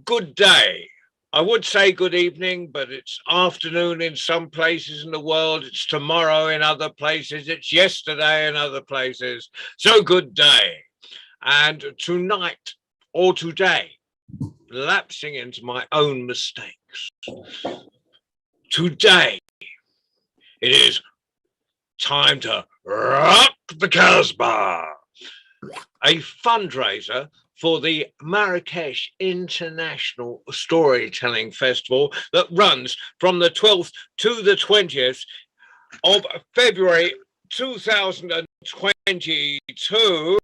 good day. I would say good evening, but it's afternoon in some places in the world. It's tomorrow in other places. It's yesterday in other places. So good day. And tonight or today, lapsing into my own mistakes. Today, it is time to rock the Casbah, a fundraiser for the Marrakech International Storytelling Festival that runs from the 12th to the 20th of February 2022.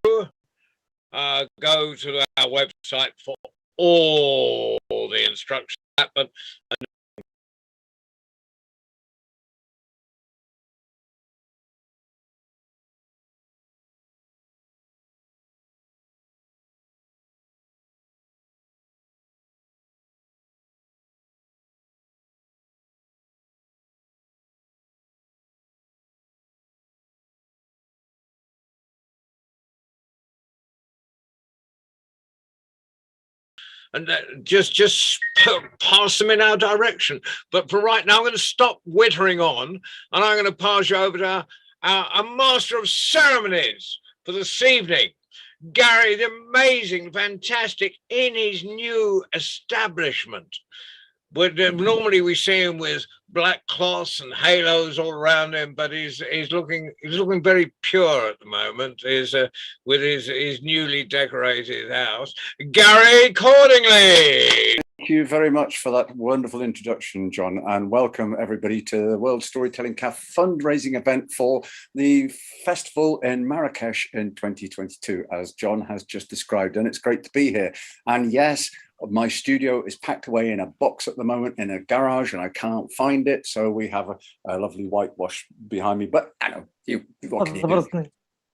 Go to our website for all the instructions. But and just pass them in our direction. But for right now, I'm going to stop wittering on, and I'm going to pass you over to our master of ceremonies for this evening, Gary, the amazing, fantastic, in his new establishment. But normally we see him with black cloths and halos all around him, but he's looking very pure at the moment. With his newly decorated house, Gary Cordingley. Thank you very much for that wonderful introduction, John, and welcome everybody to the World Storytelling Cafe fundraising event for the festival in Marrakech in 2022, as John has just described, and it's great to be here. And yes, my studio is packed away in a box at the moment in a garage, and I can't find it, so we have a lovely whitewash behind me, but I know, what can you do?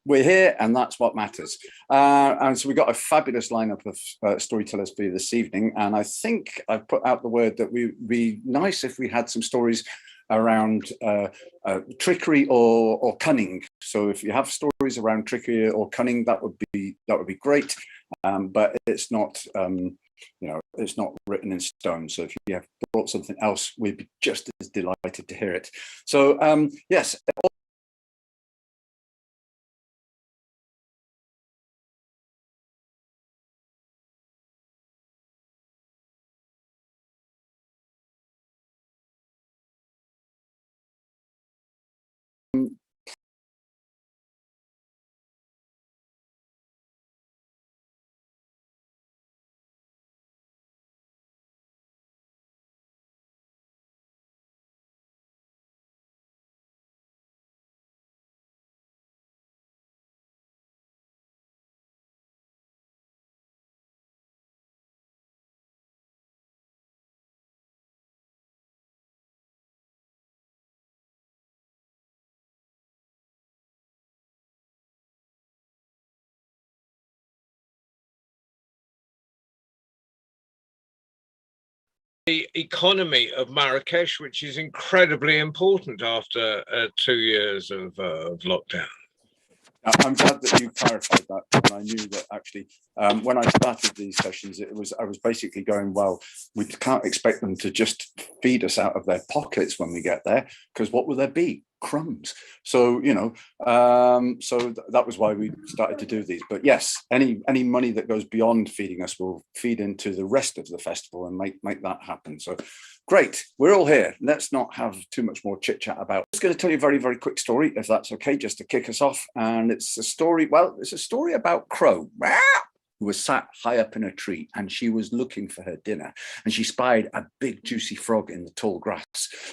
We're here, and that's what matters. And so we got a fabulous lineup of storytellers for you this evening. And I think I've put out the word that it would be nice if we had some stories around trickery or cunning. So if you have stories around trickery or cunning, that would be great. But it's not, it's not written in stone. So if you have brought something else, we'd be just as delighted to hear it. So yes. The economy of Marrakech, which is incredibly important after 2 years of lockdown. I'm glad that you clarified that, and I knew that actually when I started these sessions, I was basically going, well, we can't expect them to just feed us out of their pockets when we get there, because what will there be? Crumbs. So that was why we started to do these. But yes, any money that goes beyond feeding us will feed into the rest of the festival and make that happen. So great, we're all here. Let's not have too much more chit chat about. I'm just going to tell you a very, very quick story, if that's okay, just to kick us off. And it's a story, it's a story about Crow, who was sat high up in a tree, and she was looking for her dinner, and she spied a big juicy frog in the tall grass.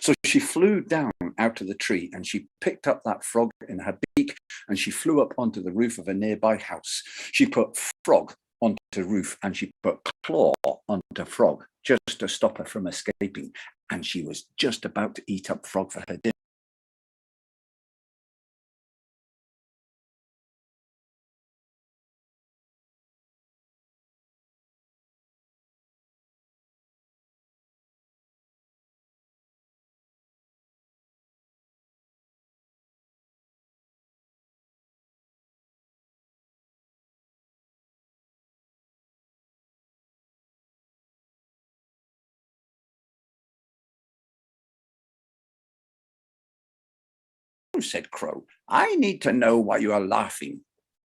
So she flew down out of the tree, and she picked up that frog in her beak, and she flew up onto the roof of a nearby house. She put frog onto the roof, and she put claw onto frog just to stop her from escaping, and she was just about to eat up frog for her dinner. said Crow. I need to know why you are laughing.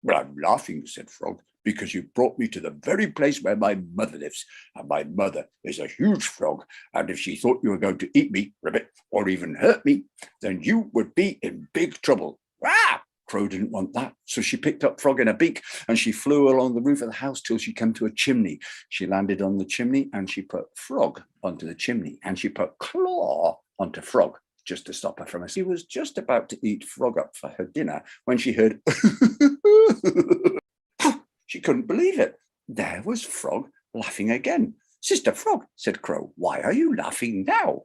Well, I'm laughing, said Frog, because you brought me to the very place where my mother lives. And my mother is a huge frog. And if she thought you were going to eat me, Ribbit, or even hurt me, then you would be in big trouble. Ah! Crow didn't want that. So she picked up Frog in her beak and she flew along the roof of the house till she came to a chimney. She landed on the chimney and she put Frog onto the chimney and she put Claw onto Frog just to stop her from it. She was just about to eat Frog up for her dinner when she heard she couldn't believe it. There was Frog laughing again. Sister Frog, said Crow, why are you laughing now?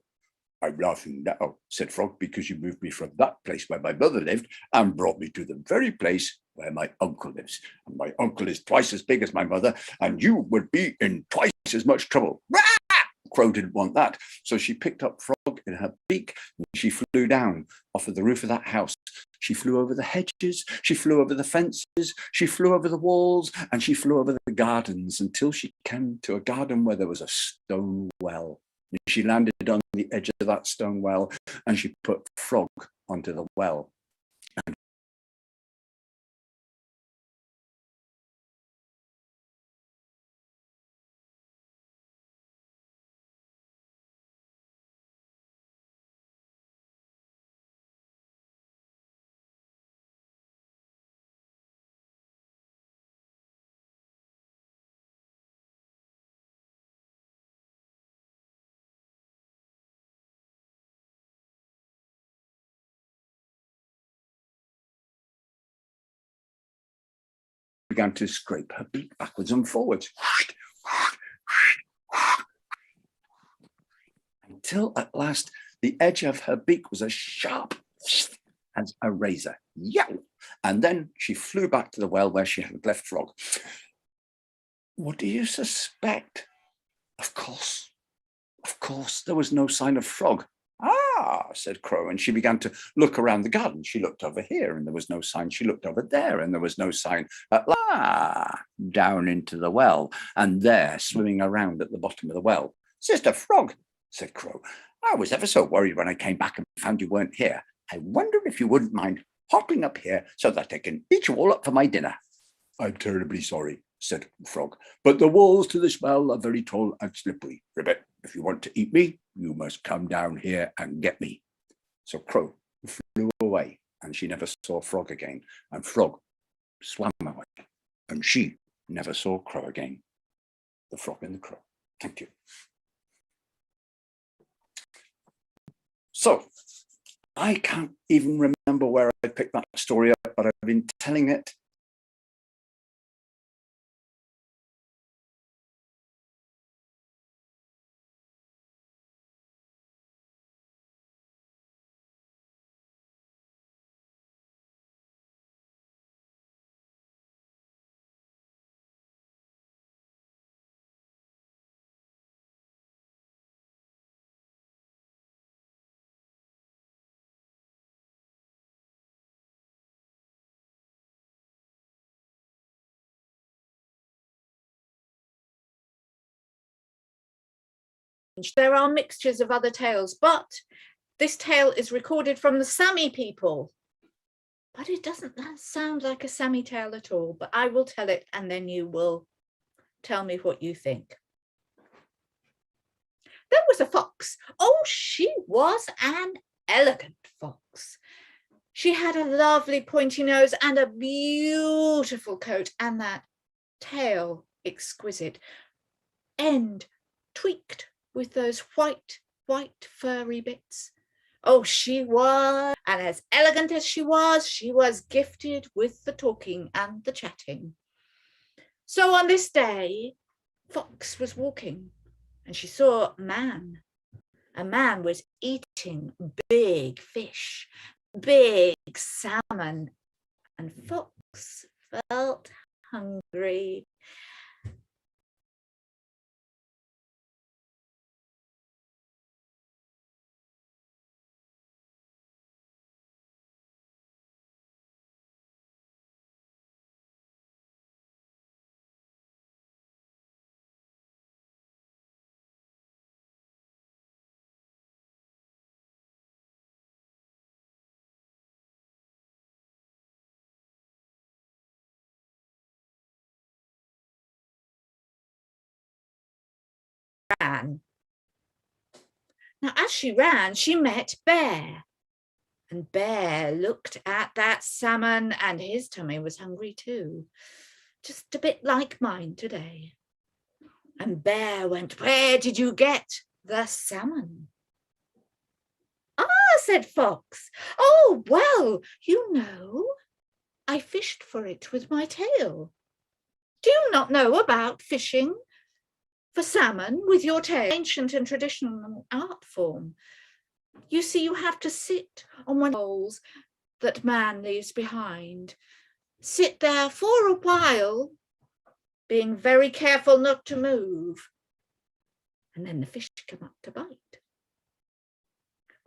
I'm laughing now, said Frog, because you moved me from that place where my mother lived and brought me to the very place where my uncle lives. And my uncle is twice as big as my mother, and you would be in twice as much trouble. Rah! Crow didn't want that. So she picked up Frog in her beak and she flew down off of the roof of that house. She flew over the hedges, she flew over the fences, she flew over the walls, and she flew over the gardens until she came to a garden where there was a stone well. She landed on the edge of that stone well and she put Frog onto the well. And began to scrape her beak backwards and forwards. Until at last the edge of her beak was as sharp as a razor. Yow! And then she flew back to the well where she had left Frog. What do you suspect? Of course, there was no sign of Frog. Ah, said Crow, and she began to look around the garden. She looked over here and there was no sign. She looked over there and there was no sign. Down into the well, and there, swimming around at the bottom of the well. Sister Frog, said Crow, I was ever so worried when I came back and found you weren't here. I wonder if you wouldn't mind hopping up here so that I can eat you all up for my dinner. I'm terribly sorry, said Frog, but the walls to this well are very tall and slippery. Ribbit, if you want to eat me, you must come down here and get me. So Crow flew away and she never saw Frog again, and Frog swam away and she never saw Crow again. The Frog and the Crow. Thank you. So I can't even remember where I picked that story up, but I've been telling it There are mixtures of other tales, but this tale is recorded from the Sami people. But it doesn't sound like a Sami tale at all, but I will tell it and then you will tell me what you think. There was a fox. Oh, she was an elegant fox. She had a lovely pointy nose and a beautiful coat, and that tail exquisite, end tweaked with those white furry bits. Oh, she was, and as elegant as she was gifted with the talking and the chatting. So on this day, Fox was walking and she saw a man. A man was eating big fish, big salmon, and Fox felt hungry. ran. Now, as she ran, she met Bear. And Bear looked at that salmon, and his tummy was hungry too, just a bit like mine today. And Bear went, "Where did you get the salmon?" "Ah," said Fox. "Oh, well, you know, I fished for it with my tail. Do you not know about fishing for salmon with your tail? Ancient and traditional art form. You see, you have to sit on one of the poles that man leaves behind. Sit there for a while, being very careful not to move. And then the fish come up to bite.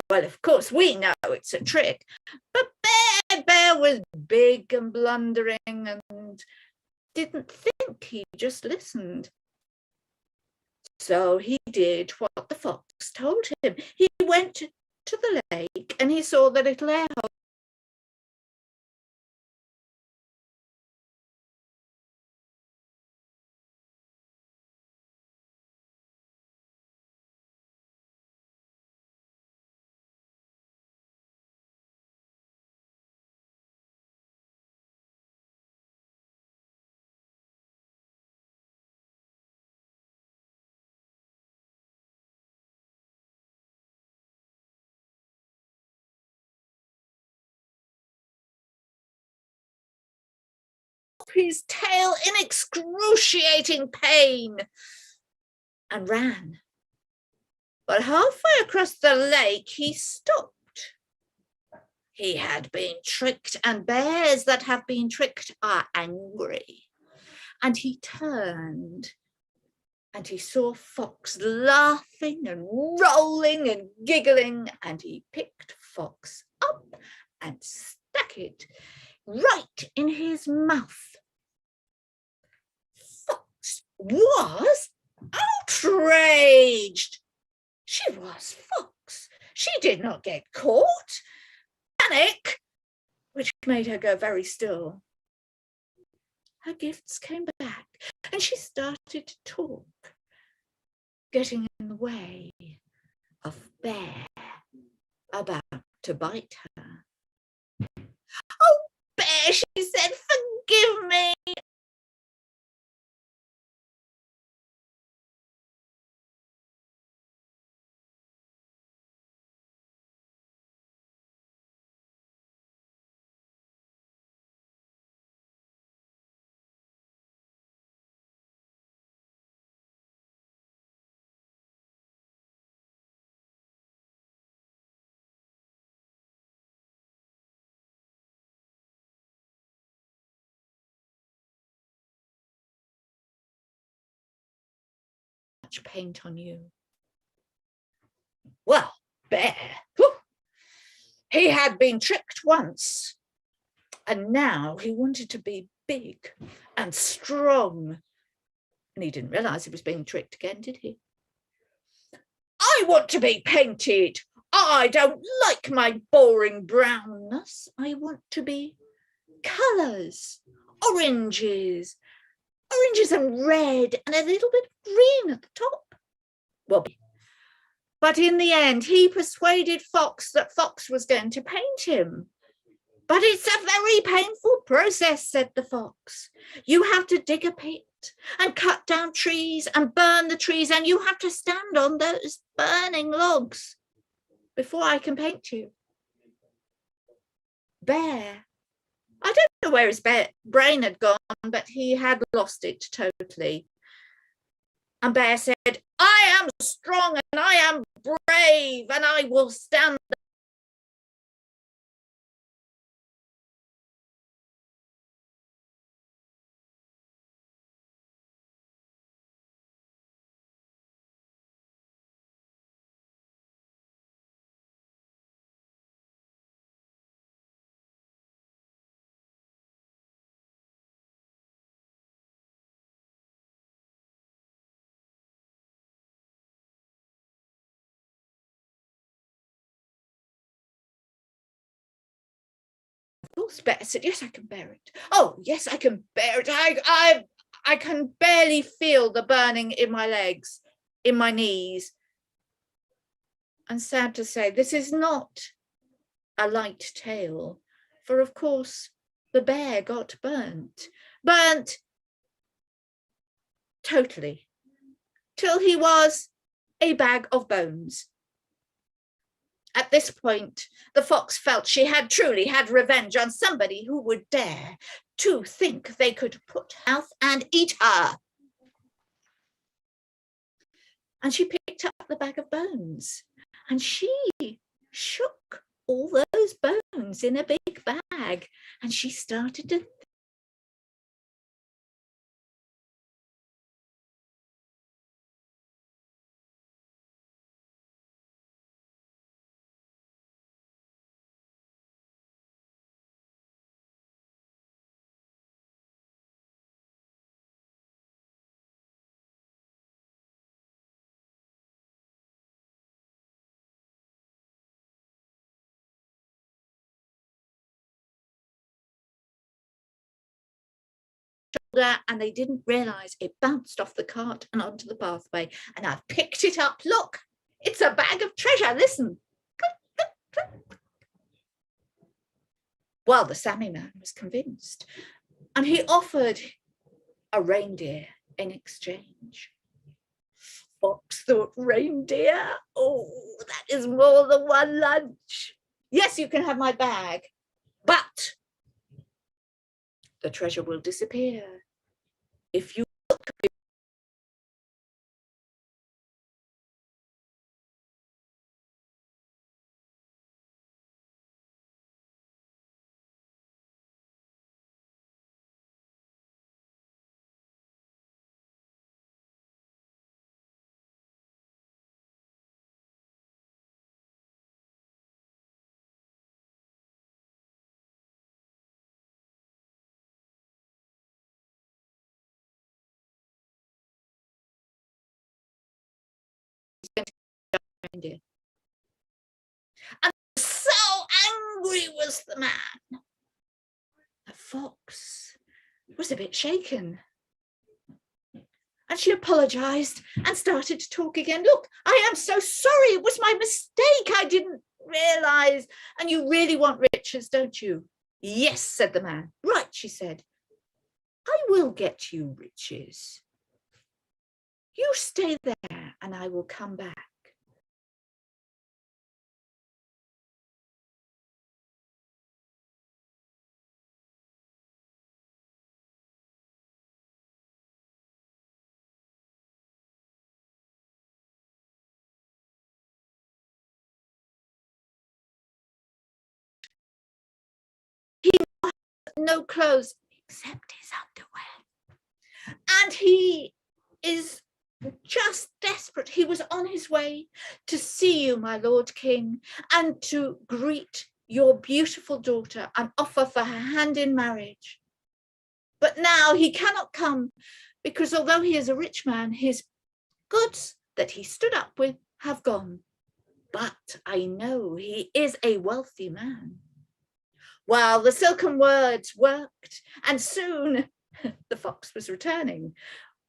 Well, of course, we know it's a trick, but Bear was big and blundering and didn't think, he just listened. So he did what the fox told him. He went to the lake and he saw the little air hole. His tail in excruciating pain and ran. But halfway across the lake, he stopped. He had been tricked, and bears that have been tricked are angry. And he turned and he saw Fox laughing and rolling and giggling, and he picked Fox up and stuck it right in his mouth. Fox was outraged. She was Fox. She did not get caught. Panic, which made her go very still. Her gifts came back and she started to talk, getting in the way of Bear about to bite her. "Oh, Bear," she said, "forgive me. Much paint on you." Well, Bear, he had been tricked once, and now he wanted to be big and strong. And he didn't realize he was being tricked again, did he? "I want to be painted. I don't like my boring brownness. I want to be colours, oranges and red, and a little bit of green at the top." Well, but in the end, he persuaded Fox that Fox was going to paint him. "But it's a very painful process," said the fox. "You have to dig a pit and cut down trees and burn the trees, and you have to stand on those burning logs before I can paint you." Bear, I don't know where his brain had gone, but he had lost it totally. And Bear said, "I am strong and I am brave, and I will stand." Of course, Bear said, "Yes, I can bear it. Oh, yes, I can bear it. I can barely feel the burning in my legs." in my knees. And sad to say, this is not a light tale, for of course the bear got burnt totally, till he was a bag of bones. At this point, the fox felt she had truly had revenge on somebody who would dare to think they could put mouth and eat her. And she picked up the bag of bones and she shook all those bones in a big bag, and she started to and they didn't realize it bounced off the cart and onto the pathway. And I've picked it up. Look, it's a bag of treasure. Listen. Well, the Sami man was convinced, and he offered a reindeer in exchange. Fox thought, reindeer? Oh, that is more than one lunch. Yes, you can have my bag, but the treasure will disappear if you look. Reindeer. And so angry was the man. The fox was a bit shaken. And she apologized and started to talk again. Look, I am so sorry. It was my mistake. I didn't realize. And you really want riches, don't you? Yes, said the man. Right, she said. I will get you riches. You stay there and I will come back. He has no clothes except his underwear. And he is just desperate. He was on his way to see you, my Lord King, and to greet your beautiful daughter and offer for her hand in marriage. But now he cannot come because although he is a rich man, his goods that he stood up with have gone. But I know he is a wealthy man. Well, the silken words worked, and soon the fox was returning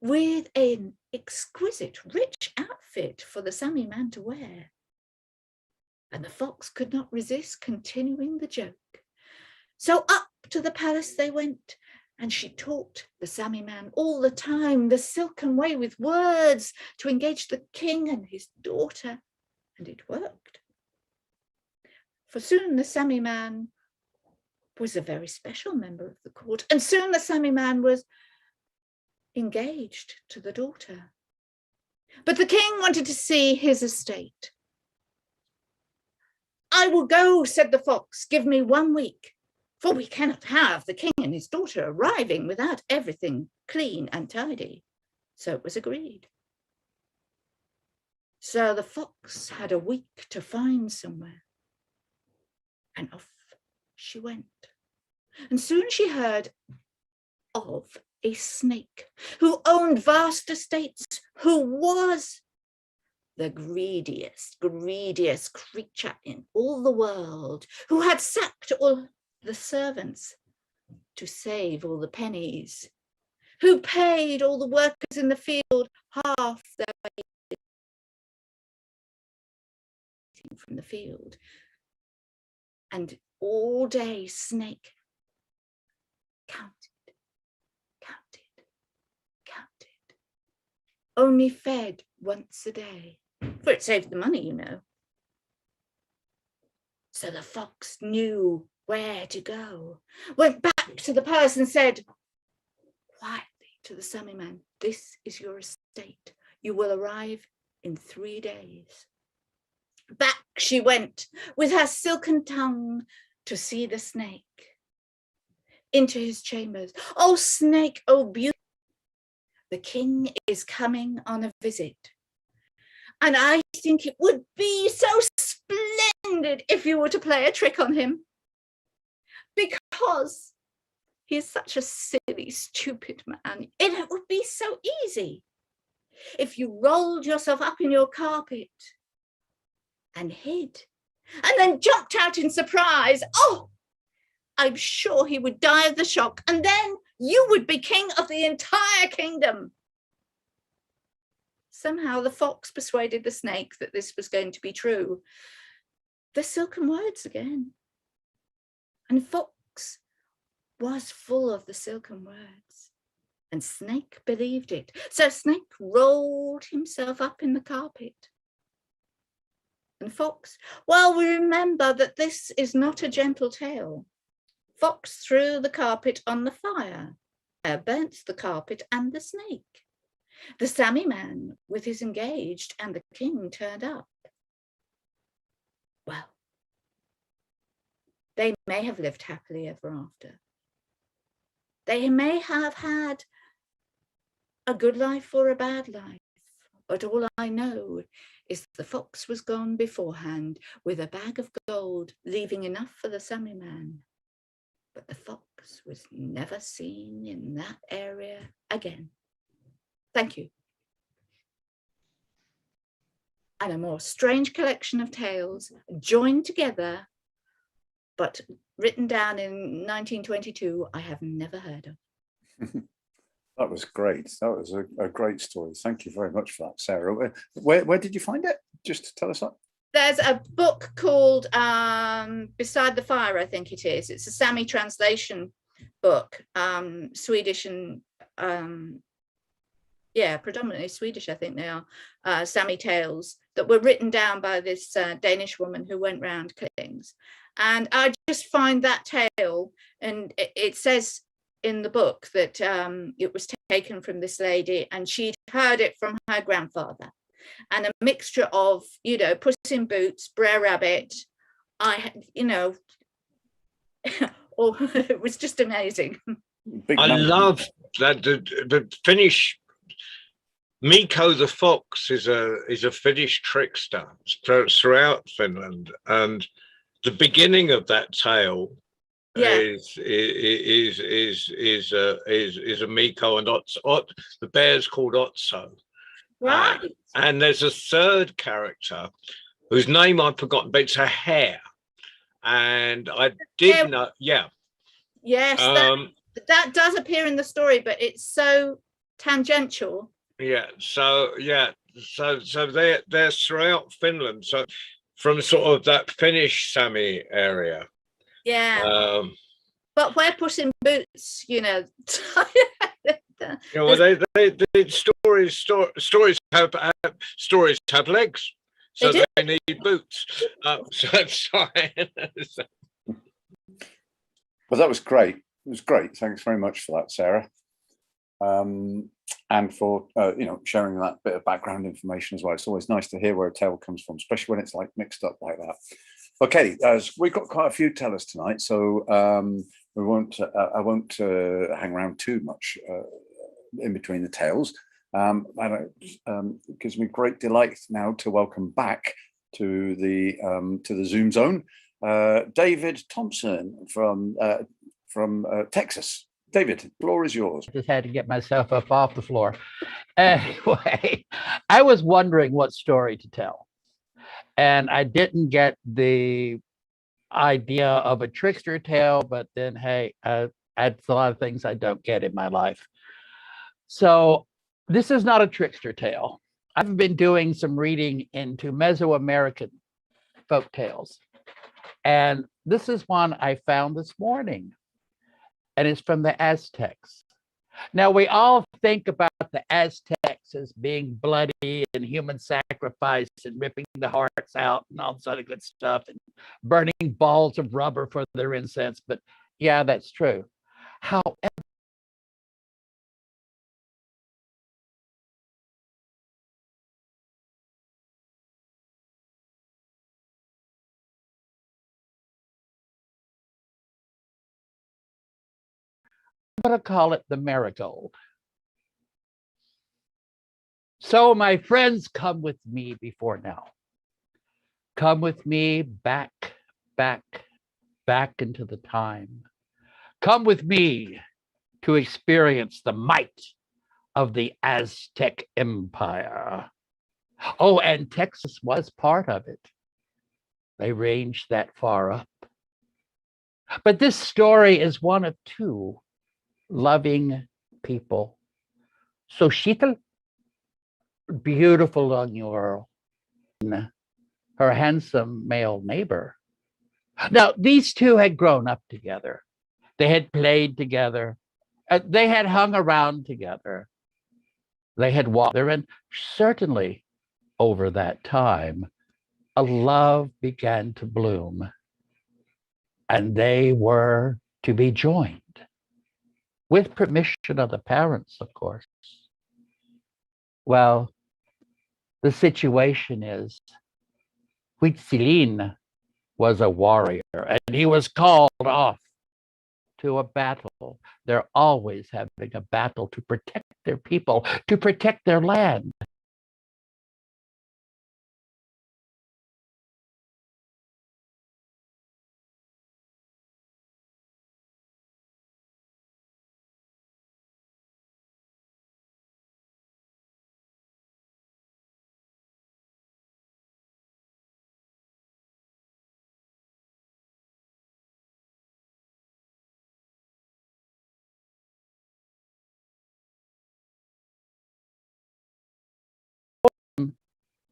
with an exquisite, rich outfit for the Sami man to wear. And the fox could not resist continuing the joke. So up to the palace they went, and she taught the Sami man all the time the silken way with words to engage the king and his daughter, and it worked. For soon the Sami man was a very special member of the court, and soon the Sami man was engaged to the daughter. But the king wanted to see his estate. I will go, said the fox, give me 1 week, for we cannot have the king and his daughter arriving without everything clean and tidy. So it was agreed. So the fox had a week to find somewhere, and off she went. And soon she heard of a snake who owned vast estates, who was the greediest creature in all the world, who had sacked all the servants to save all the pennies, who paid all the workers in the field half their wages, the field. And all day Snake counted, counted, counted, only fed once a day, for it saved the money, you know. So the fox knew where to go, went back to the palace and said quietly to the Sammy man, "This is your estate. You will arrive in 3 days." Back she went with her silken tongue to see the snake. Into his chambers. "Oh, snake, oh, beauty, the king is coming on a visit. And I think it would be so splendid if you were to play a trick on him, because he is such a silly, stupid man. And it would be so easy if you rolled yourself up in your carpet and hid, and then jumped out in surprise. Oh, I'm sure he would die of the shock, and then you would be king of the entire kingdom." Somehow the fox persuaded the snake that this was going to be true. The silken words again. And fox was full of the silken words, and snake believed it. So snake rolled himself up in the carpet. And fox, well, we remember that this is not a gentle tale. Fox threw the carpet on the fire, burnt the carpet and the snake. The Sammy man with his engaged and the king turned up. Well, they may have lived happily ever after. They may have had a good life or a bad life, but all I know is the fox was gone beforehand with a bag of gold, leaving enough for the Sammy man. But the fox was never seen in that area again. Thank you. And a more strange collection of tales joined together, but written down in 1922, I have never heard of. That was great. That was a great story. Thank you very much for that, Sarah. Where did you find it? Just to tell us that. There's a book called Beside the Fire, I think it is. It's a Sami translation book, Swedish and yeah, predominantly Swedish, I think they are, Sami tales that were written down by this Danish woman who went round killings. And I just find that tale, and it says in the book that it was taken from this lady and she'd heard it from her grandfather. And a mixture of, you know, Puss in Boots, Brer Rabbit, or it was just amazing. I love that the Finnish Mikko the fox is a Finnish trickster throughout Finland, and the beginning of that tale is a Mikko and Otso. The bear's called Otso. Right. And there's a third character whose name I've forgotten, but it's a hare. And I did know, yeah. Yes, that does appear in the story, but it's so tangential. Yeah, so they're throughout Finland. So from sort of that Finnish Sami area. Yeah. But where Puss in Boots, you know. Yeah, well, they stories have legs, so they need boots. So sorry. Well, that was great. It was great. Thanks very much for that, Sarah, and for sharing that bit of background information as well. It's always nice to hear where a tale comes from, especially when it's like mixed up like that. Okay, we've got quite a few tellers tonight, so we won't. I won't hang around too much in between the tales. And it gives me great delight now to welcome back to the Zoom zone David Thompson from Texas. David, the floor is yours. Just had to get myself up off the floor. Anyway, I was wondering what story to tell, and I didn't get the idea of a trickster tale, but then, hey, that's a lot of things I don't get in my life. So this is not a trickster tale. I've been doing some reading into Mesoamerican folk tales. And this is one I found this morning, and it's from the Aztecs. Now, we all think about the Aztecs as being bloody and human sacrifice and ripping the hearts out and all this other good stuff and burning balls of rubber for their incense. But yeah, that's true. However, I'm going to call it the marigold. So, my friends, come with me before now. Come with me back into the time. Come with me to experience the might of the Aztec Empire. Oh, and Texas was part of it. They ranged that far up. But this story is one of two loving people. Xochitl, beautiful young girl, her handsome male neighbor. Now, these two had grown up together. They had played together. They had hung around together. They had walked there, and certainly over that time, a love began to bloom, and they were to be joined with permission of the parents, of course. Well, the situation is Huitzilin was a warrior, and he was called off to a battle. They're always having a battle to protect their people, to protect their land.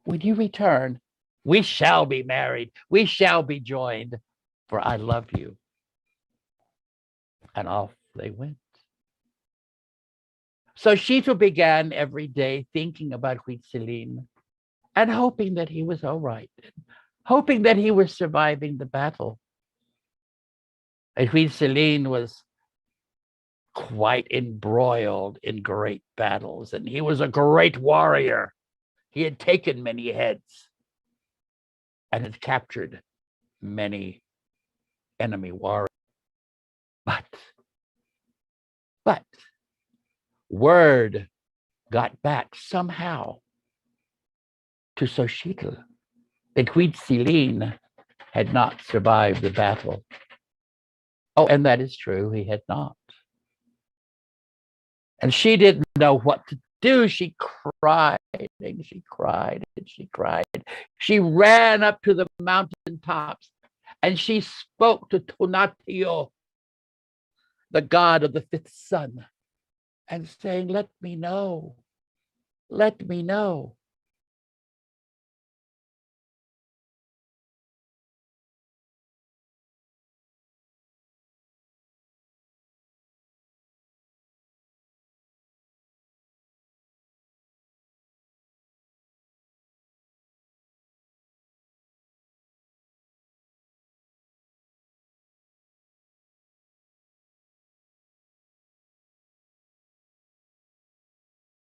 When you return, we shall be married. We shall be joined, for I love you. And off they went. So Shito began every day thinking about Huitzilin and hoping that he was all right, hoping that he was surviving the battle. And Huitzilin was quite embroiled in great battles, and he was a great warrior. He had taken many heads and had captured many enemy warriors. But word got back somehow to Xochitl that Huitzilin had not survived the battle. Oh, and that is true, he had not. And she didn't know what to do. She cried and she cried and she cried. She ran up to the mountain tops and she spoke to Tonatiuh, the god of the fifth sun, and saying, let me know, let me know.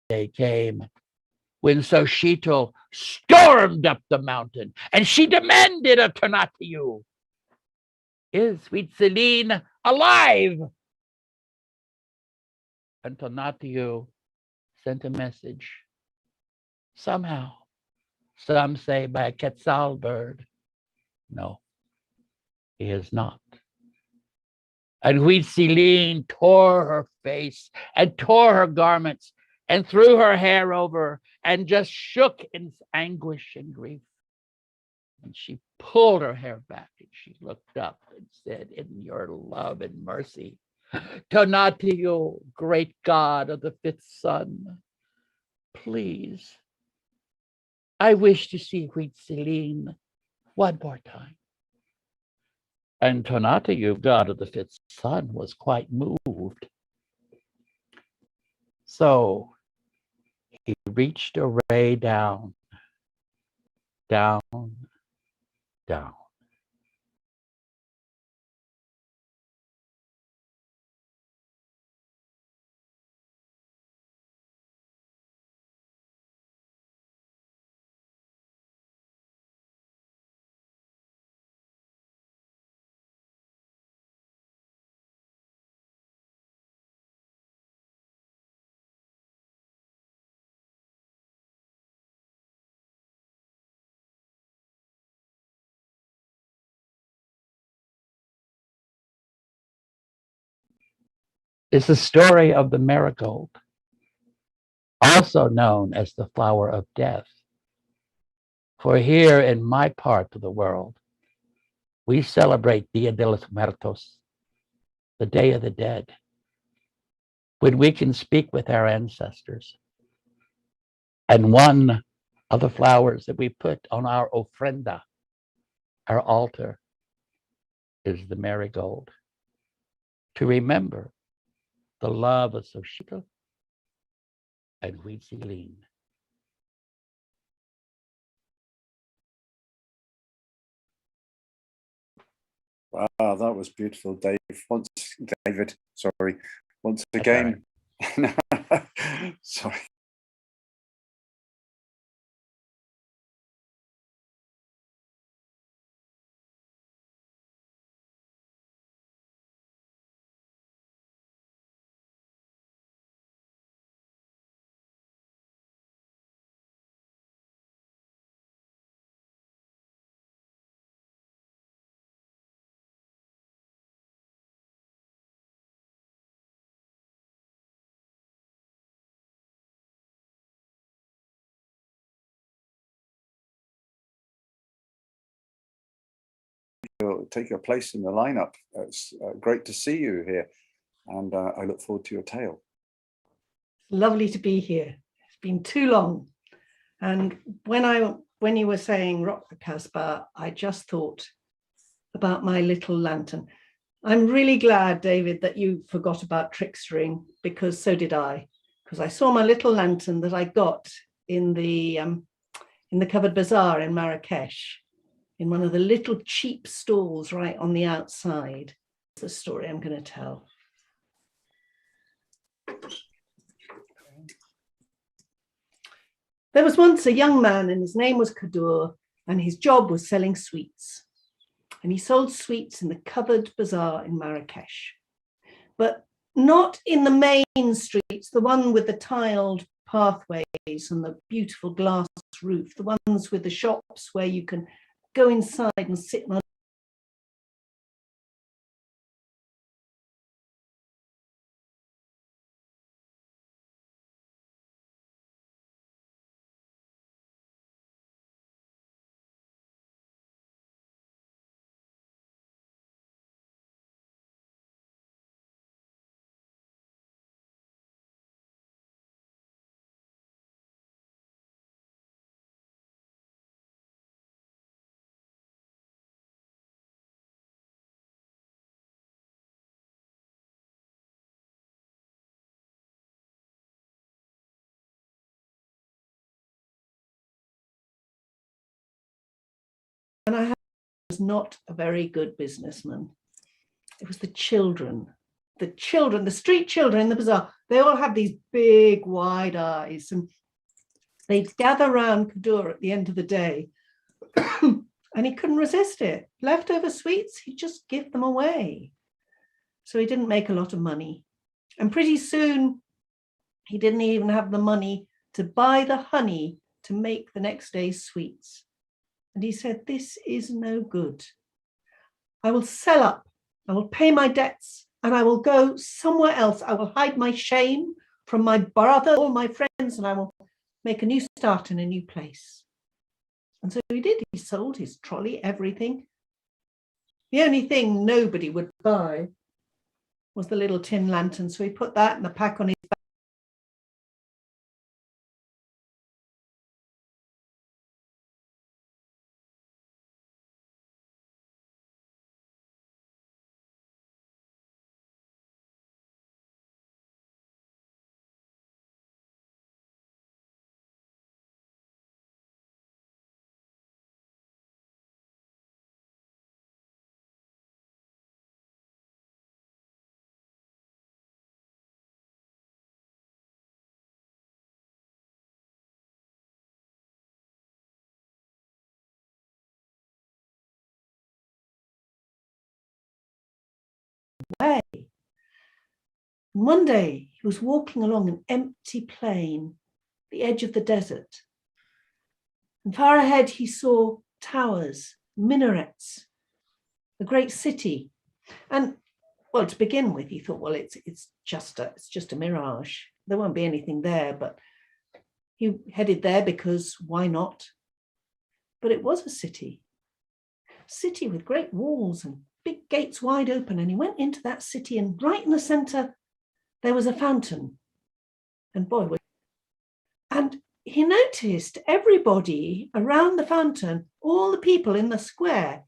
Day came when Xochitl stormed up the mountain and she demanded of Tonatiuh, is Huitzilin alive? And Tonatiuh sent a message, somehow, some say by a quetzal bird. No, he is not. And Huitzilin tore her face and tore her garments and threw her hair over and just shook in anguish and grief. And she pulled her hair back and she looked up and said, in your love and mercy, Tonatiuh, great god of the fifth sun, please, I wish to see Huitzilin one more time. And Tonatiuh, god of the fifth son, was quite moved. So he reached a ray down, down, down. It's the story of the marigold, also known as the flower of death. For here in my part of the world, we celebrate Dia de los Muertos, the Day of the Dead, when we can speak with our ancestors. And one of the flowers that we put on our ofrenda, our altar, is the marigold, to remember the love of Xochitl and Huitzilin. Wow, that was beautiful, David. Sorry, once again. Sorry. Take your place in the lineup. It's great to see you here, and I look forward to your tale. Lovely to be here. It's been too long. And when you were saying rock the Casbah, I just thought about my little lantern. I'm really glad, David, that you forgot about trickstering, because so did I. Because I saw my little lantern that I got in the covered bazaar in Marrakech, in one of the little cheap stalls right on the outside. It's the story I'm going to tell. There was once a young man, and his name was Kadur, and his job was selling sweets. And he sold sweets in the covered bazaar in Marrakech, but not in the main streets, the one with the tiled pathways and the beautiful glass roof, the ones with the shops where you can go inside and sit on and I was not a very good businessman. It was the children, the street children in the bazaar. They all have these big, wide eyes, and they'd gather around Kadur at the end of the day, and he couldn't resist it. Leftover sweets, he'd just give them away. So he didn't make a lot of money. And pretty soon, he didn't even have the money to buy the honey to make the next day's sweets. And he said, "This is no good. I will sell up, I will pay my debts, and I will go somewhere else. I will hide my shame from my brother, all my friends, and I will make a new start in a new place." And so he did. He sold his trolley, everything. The only thing nobody would buy was the little tin lantern. So he put that in the pack on his back. way. And one day he was walking along an empty plain, the edge of the desert. And far ahead he saw towers, minarets, a great city. And well, to begin with, he thought, well, it's just a mirage. There won't be anything there, but he headed there because why not? But it was a city with great walls and big gates wide open. And he went into that city, and right in the center, there was a fountain. And and he noticed everybody around the fountain, all the people in the square,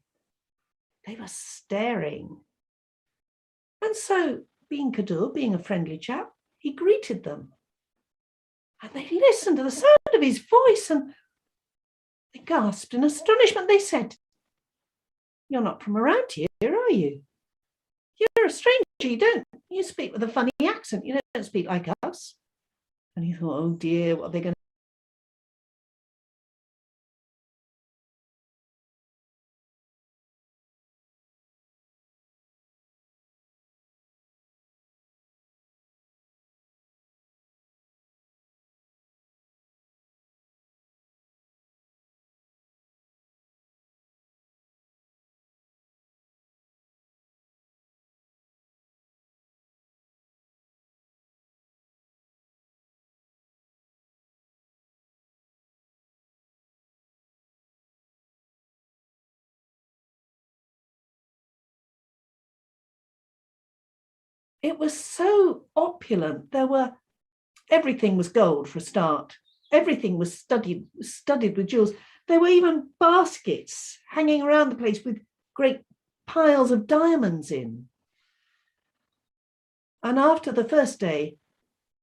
they were staring. And so, being Kadur, being a friendly chap, he greeted them. And they listened to the sound of his voice, and they gasped in astonishment. They said, "You're not from around here, are you? You're a stranger. You speak with a funny accent. You don't speak like us." And he thought, oh dear, what are they going to It was so opulent. Everything was gold for a start. Everything was studded with jewels. There were even baskets hanging around the place with great piles of diamonds in. And after the first day,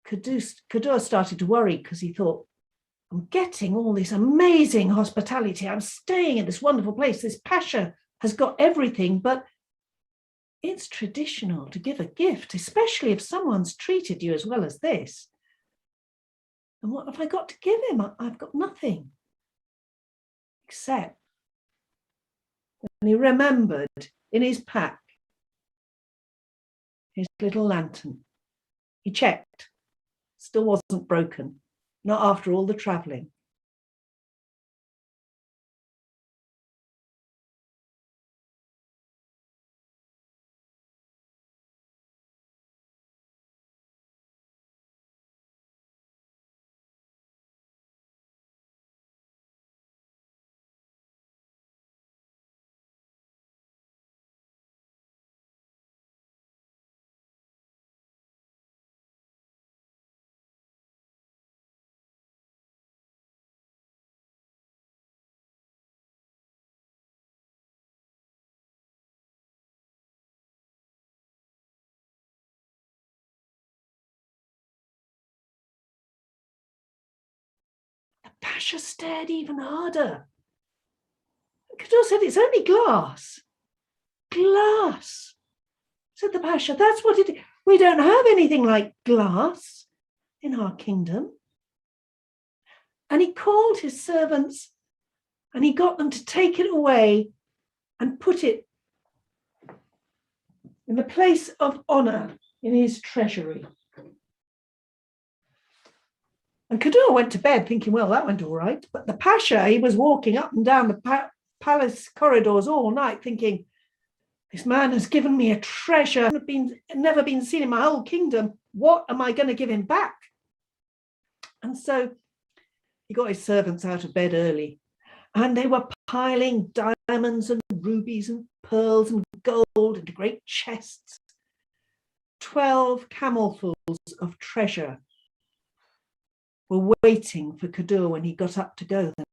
Kadur started to worry because he thought, I'm getting all this amazing hospitality. I'm staying in this wonderful place. This Pasha has got everything, but it's traditional to give a gift, especially if someone's treated you as well as this. And what have I got to give him? I've got nothing. Except when he remembered in his pack his little lantern. He checked, still wasn't broken, not after all the traveling. The Pasha stared even harder. Kadur said, it's only glass. Glass, said the Pasha. That's what it is. We don't have anything like glass in our kingdom. And he called his servants and he got them to take it away and put it in the place of honor in his treasury. And Kadur went to bed thinking, well, that went all right. But the Pasha, he was walking up and down the palace corridors all night thinking, this man has given me a treasure never been seen in my whole kingdom. What am I going to give him back? And so he got his servants out of bed early, and they were piling diamonds and rubies and pearls and gold into great chests. 12 camelfuls of treasure were waiting for Kadur when he got up to go the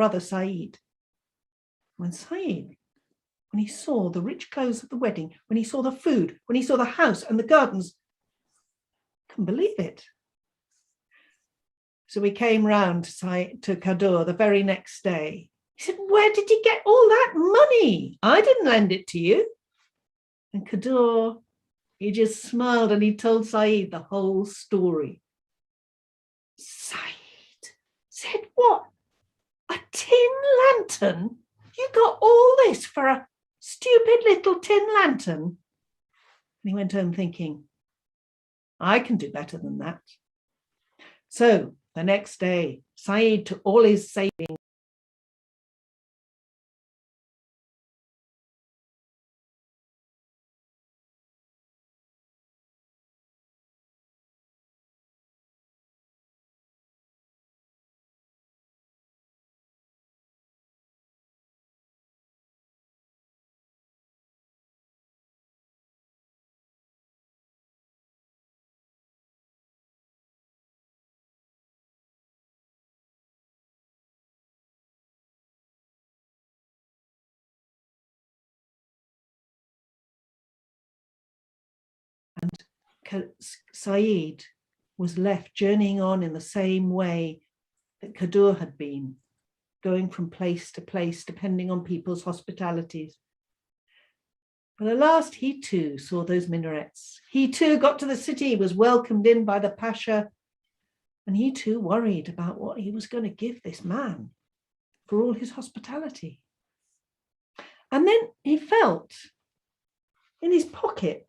brother Saeed. When he saw the rich clothes of the wedding, when he saw the food, when he saw the house and the gardens, couldn't believe it. So we came round to Kadur the very next day. He said, "Where did you get all that money? I didn't lend it to you." And Kadur, he just smiled and he told Saeed the whole story. Saeed said, "What? A tin lantern? You got all this for a stupid little tin lantern?" And he went home thinking, I can do better than that. So the next day, Saeed took all his savings Saeed was left journeying on in the same way that Kadur had been, going from place to place, depending on people's hospitalities. But at last he too saw those minarets. He too got to the city, was welcomed in by the Pasha, and he too worried about what he was going to give this man for all his hospitality. And then he felt in his pocket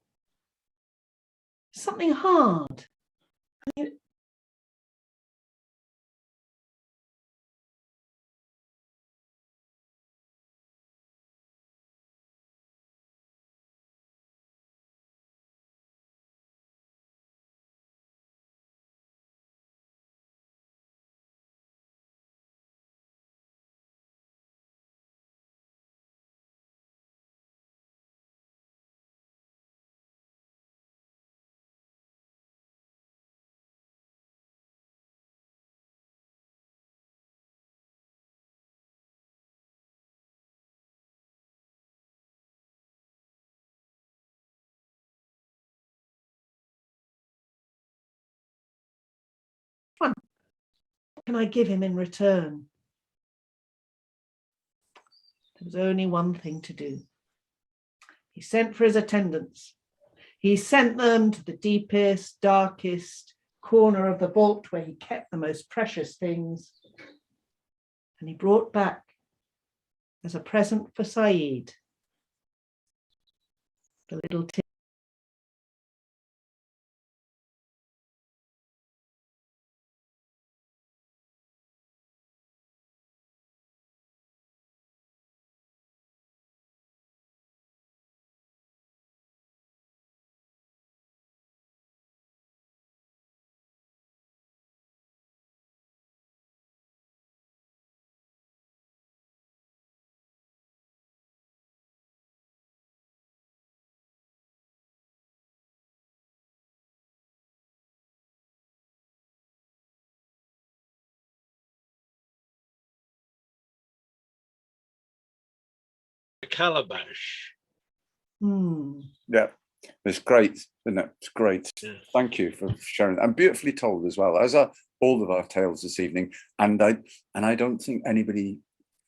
something hard. What can I give him in return? There was only one thing to do. He sent for his attendants. He sent them to the deepest, darkest corner of the vault where he kept the most precious things. And he brought back, as a present for Saeed, the little tin. Calabash. Yeah, it's great, isn't it? It's great. Yeah. Thank you for sharing, and beautifully told as well, as are all of our tales this evening. And I don't think anybody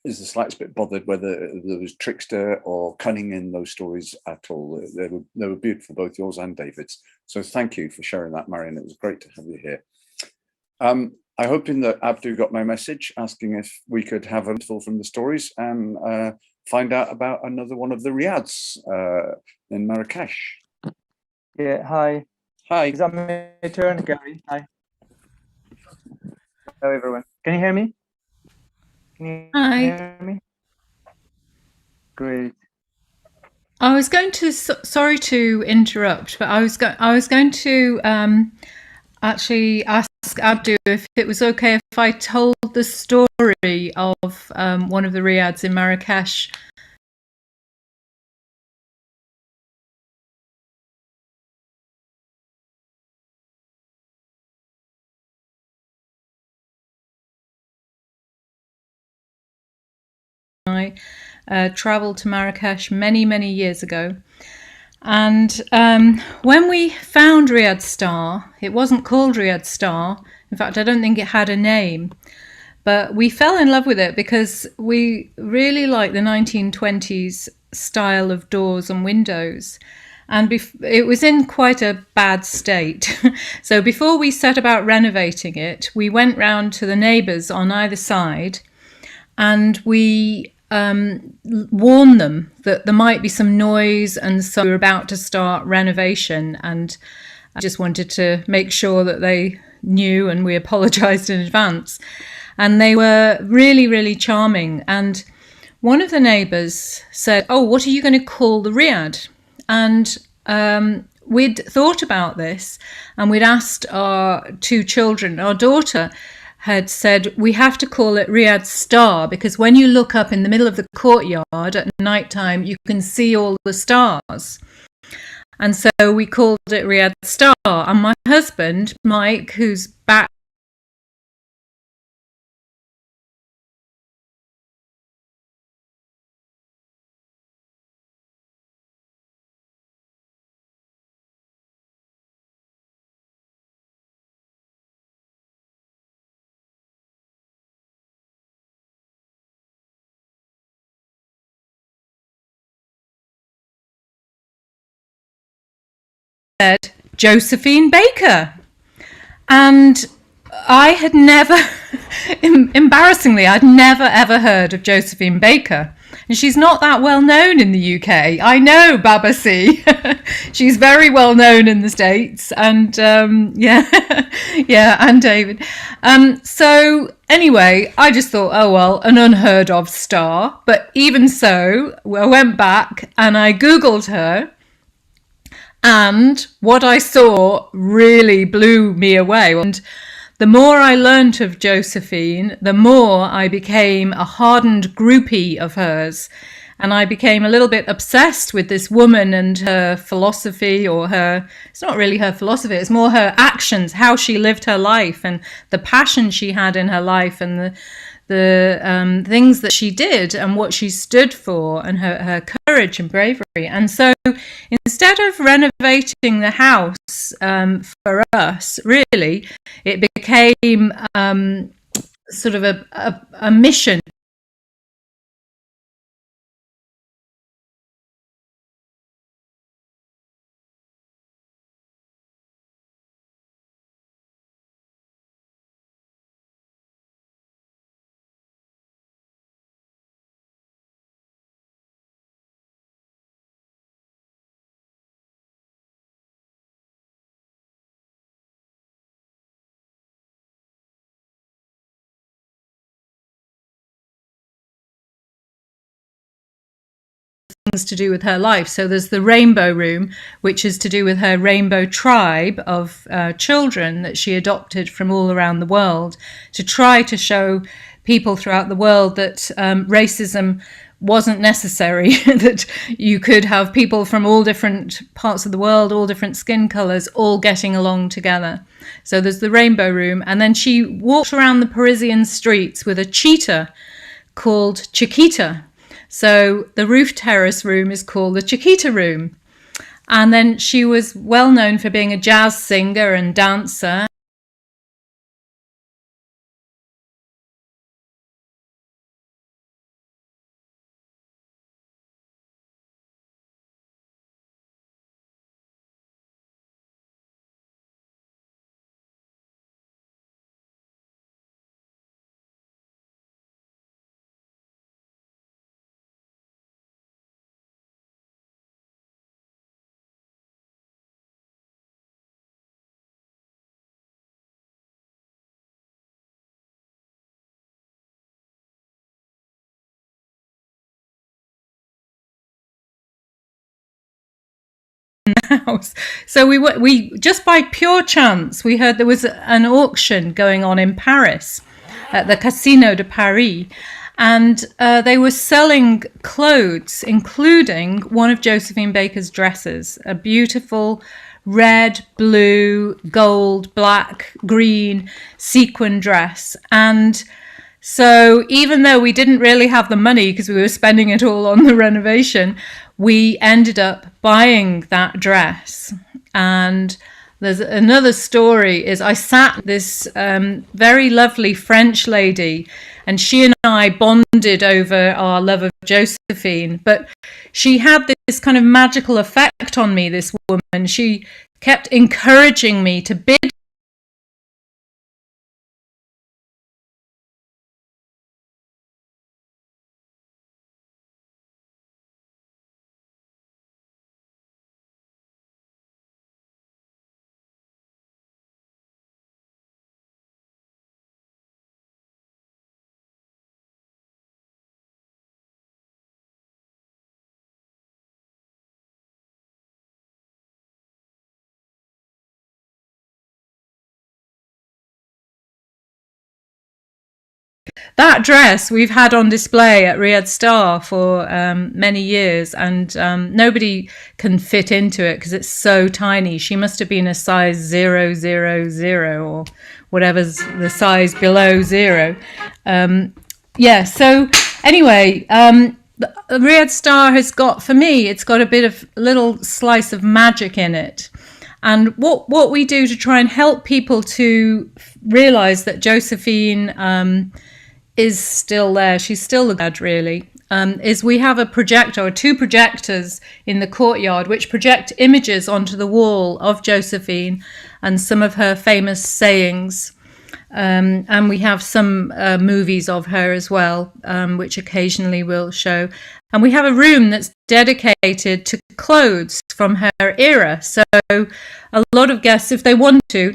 is the slightest bit bothered whether there was trickster or cunning in those stories at all. They were beautiful, both yours and David's. So thank you for sharing that, Marion. It was great to have you here. I hope that Abdu got my message asking if we could have a little from the stories and find out about another one of the riads in Marrakech. Yeah, hi. Hi. Is that my turn, Gary? Hi. Hello, everyone. Can you hear me? Can you Hi. hear me? Great. I was going to, sorry to interrupt, but I was going to actually ask Abdu if it was okay if I told the story of one of the riads in Marrakech. I travelled to Marrakech many, many years ago. And when we found Riyadh Star, it wasn't called Riyadh Star. In fact, I don't think it had a name. But we fell in love with it because we really like the 1920s style of doors and windows. And it was in quite a bad state. So before we set about renovating it, we went round to the neighbours on either side and we warned them that there might be some noise, and so we were about to start renovation, and I just wanted to make sure that they knew, and we apologised in advance. And they were really, really charming. And one of the neighbours said, "Oh, what are you going to call the Riyadh?" And we'd thought about this, and we'd asked our two children. Our daughter had said, "We have to call it Riyadh Star, because when you look up in the middle of the courtyard at night time, you can see all the stars." And so we called it Riyadh Star. And my husband, Mike, who's back, said Josephine Baker. And I had never, embarrassingly, I'd never ever heard of Josephine Baker. And she's not that well known in the UK. I know, Babasi. She's very well known in the States. And yeah, and David. So anyway, I just thought, oh well, an unheard of star. But even so, I went back and I Googled her. And what I saw really blew me away. And the more I learnt of Josephine, the more I became a hardened groupie of hers. And I became a little bit obsessed with this woman and her philosophy, or it's not really her philosophy, it's more her actions, how she lived her life and the passion she had in her life, and the things that she did and what she stood for, and her courage and bravery. And so instead of renovating the house for us, really, it became sort of a mission. To do with her life. So there's the Rainbow Room, which is to do with her rainbow tribe of children that she adopted from all around the world, to try to show people throughout the world that racism wasn't necessary, that you could have people from all different parts of the world, all different skin colours, all getting along together. So there's the Rainbow Room. And then she walked around the Parisian streets with a cheetah called Chiquita. So the roof terrace room is called the Chiquita Room. And then she was well known for being a jazz singer and dancer. House. So we just by pure chance, we heard there was an auction going on in Paris at the Casino de Paris, and they were selling clothes, including one of Josephine Baker's dresses, a beautiful red, blue, gold, black, green sequin dress. And So even though we didn't really have the money because we were spending it all on the renovation, we ended up buying that dress. And there's another story is I sat this very lovely French lady, and she and I bonded over our love of Josephine. But she had this kind of magical effect on me, this woman. She kept encouraging me to bid that dress we've had on display at Riyadh Star for many years, and nobody can fit into it because it's so tiny. She must have been a size 000 or whatever's the size below 0. Yeah, so anyway, the Riyadh Star has got, for me, it's got a bit of little slice of magic in it. And what we do to try and help people to realize that Josephine is still there, she's still the god really, is we have a projector or 2 projectors in the courtyard which project images onto the wall of Josephine and some of her famous sayings. And we have some movies of her as well, which occasionally we'll show. And we have a room that's dedicated to clothes from her era. So a lot of guests, if they want to,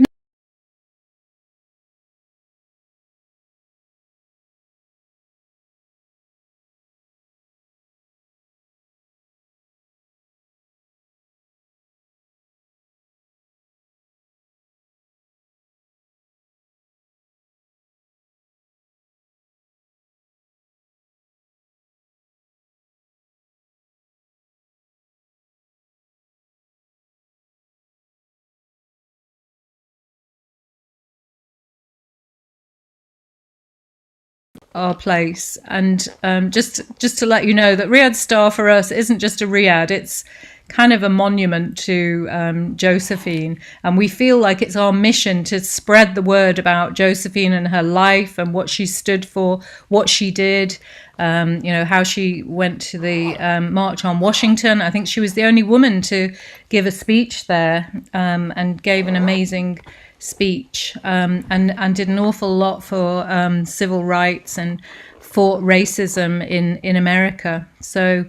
our place. And just to let you know that Riyadh Star for us isn't just a Riyadh, it's kind of a monument to Josephine, and we feel like it's our mission to spread the word about Josephine and her life and what she stood for, what she did, how she went to the March on Washington. I think she was the only woman to give a speech there, and gave an amazing speech, and did an awful lot for civil rights and fought racism in America. So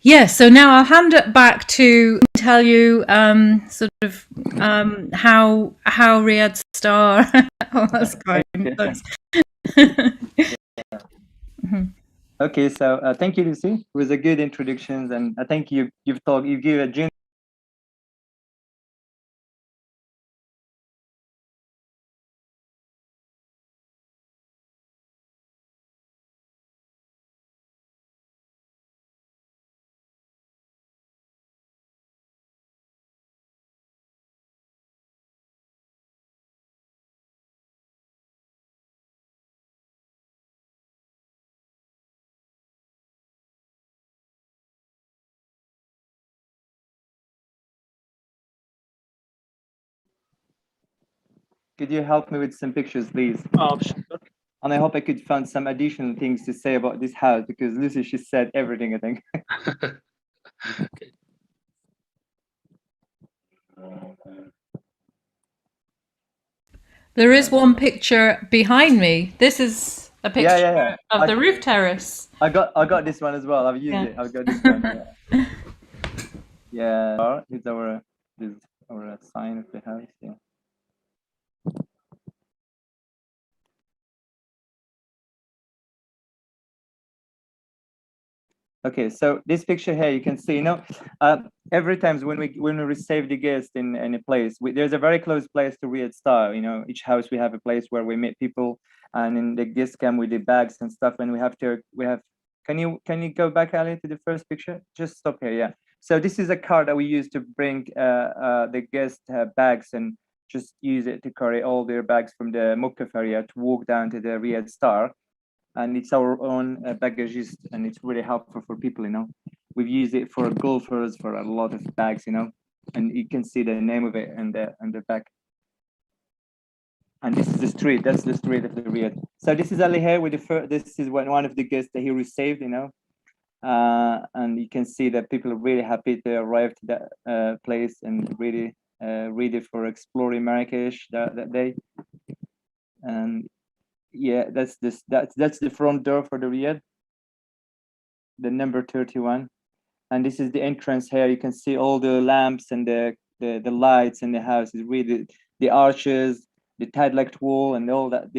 yeah, so now I'll hand it back to tell you sort of how Riyadh Star. Oh, that's kind. Okay, so thank you, Lucy. It was a good introduction, and I think you give a general. Could you help me with some pictures, please? Oh, sure. And I hope I could find some additional things to say about this house, because Lucy, she said everything, I think. Okay. There is one picture behind me. This is a picture Yeah. of the roof terrace. I got this one as well. I've used it. I've got this one. Yeah. It's our sign of the house. Yeah. Okay, so this picture here, you can see, every time when we receive the guest in a place, there's a very close place to Riyadh Star. Each house we have a place where we meet people, and in the guest come with the bags and stuff. And we have. Can you go back, Ali, to the first picture? Just stop here, yeah. So this is a car that we use to bring the guest bags and just use it to carry all their bags from the Mukaf area to walk down to the Riyadh Star. and it's our own baggageist, and it's really helpful for people, you know. We've used it for golfers for a lot of bags, you know, and you can see the name of it and the back. And this is the street. That's the street of the Riyadh. So this is Ali here with the first. This is one of the guests that he received, you know, and you can see that people are really happy to arrive to that place and really ready for exploring Marrakesh that day. And yeah, that's the front door for the Riyadh, the number 31. And this is the entrance here. You can see all the lamps and the lights in the house. Is really the arches, the tile-like wall, and all that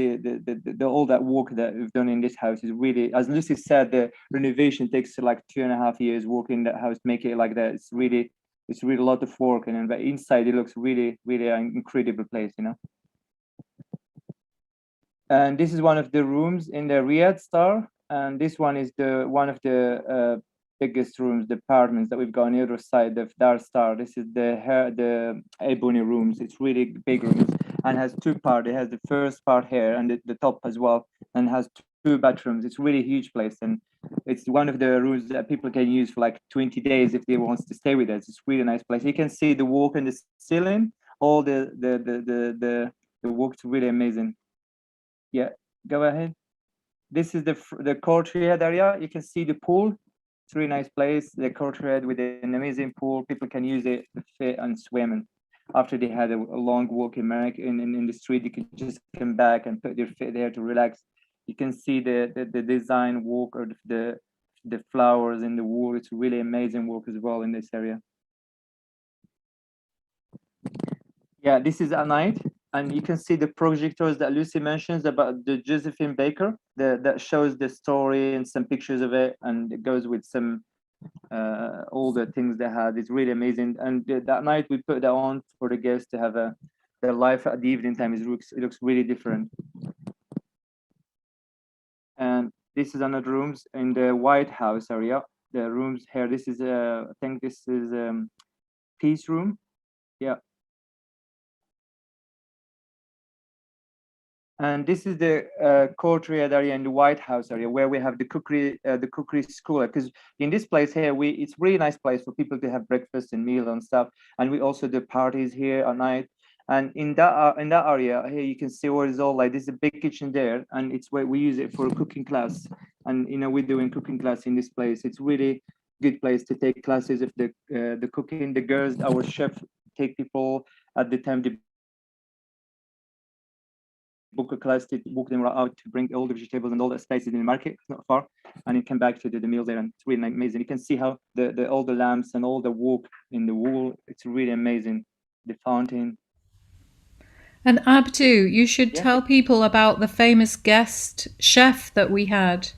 all that work that we've done in this house is really, as Lucy said, the renovation takes like 2.5 years working that house to make it like that. It's really a lot of work, and then but inside it looks really an incredible place, you know. And this is one of the rooms in the Riyadh Star, and this one is one of the biggest rooms, the apartments that we've got on the other side of Dar Star. This is the Ebony Rooms. It's really big rooms and has two parts. It has the first part here and the top as well, and has two bathrooms. It's really huge place, and it's one of the rooms that people can use for like 20 days if they want to stay with us. It's really nice place. You can see the work in the ceiling, all the work's really amazing. Yeah, go ahead. This is the courtyard area. You can see the pool. It's a really nice place. The courtyard with an amazing pool. People can use it to fit and swim. And after they had a long walk in the street, you can just come back and put their feet there to relax. You can see the design work or the flowers in the wall. It's really amazing work as well in this area. Yeah, this is at night. And you can see the projectors that Lucy mentions about the Josephine Baker that shows the story and some pictures of it, and it goes with some all the things they had. It's really amazing. And that night we put that on for the guests to have their life at the evening time. It looks really different. And this is another rooms in the White House area. The rooms here. This is I think this is Peace Room. Yeah. And this is the courtyard area in the White House area where we have the cookery school. Because in this place here, it's really nice place for people to have breakfast and meal and stuff. And we also do parties here at night. And in that area here, you can see where it's all like. There's a big kitchen there, and it's where we use it for a cooking class. And you know, we're doing cooking class in this place. It's really good place to take classes of the cooking. The girls, our chef, take people at the time they book a class to book them out to bring all the vegetables and all the spices in the market. It's not far, and you come back to do the meal there, and it's really amazing. You can see how all the lamps and all the work in the wall. It's really amazing. The fountain. And Abdu, you should tell people about the famous guest chef that we had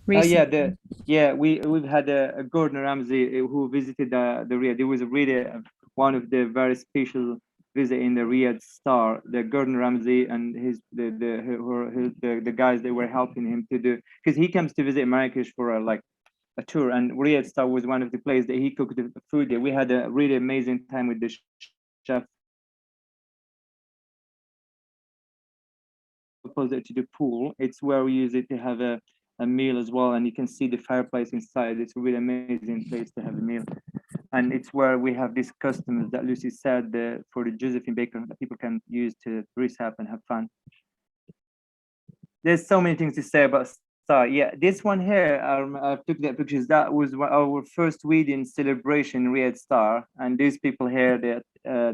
recently. We've had a Gordon Ramsay who visited the Riyadh. It was really one of the very special visit in the Riyadh Star. The Gordon Ramsay and the guys that were helping him to do, because he comes to visit Marrakesh for a tour, and Riyadh Star was one of the places that he cooked the food there. We had a really amazing time with the chef. Opposite to the pool, it's where we use it to have a meal as well, and you can see the fireplace inside. It's a really amazing place to have a meal, and it's where we have these customers that Lucy said for the Josephine Baker that people can use to dress up and have fun. There's so many things to say about Star. Yeah, this one here, I took that pictures. That was our first wedding celebration in Riyadh Star, and these people here that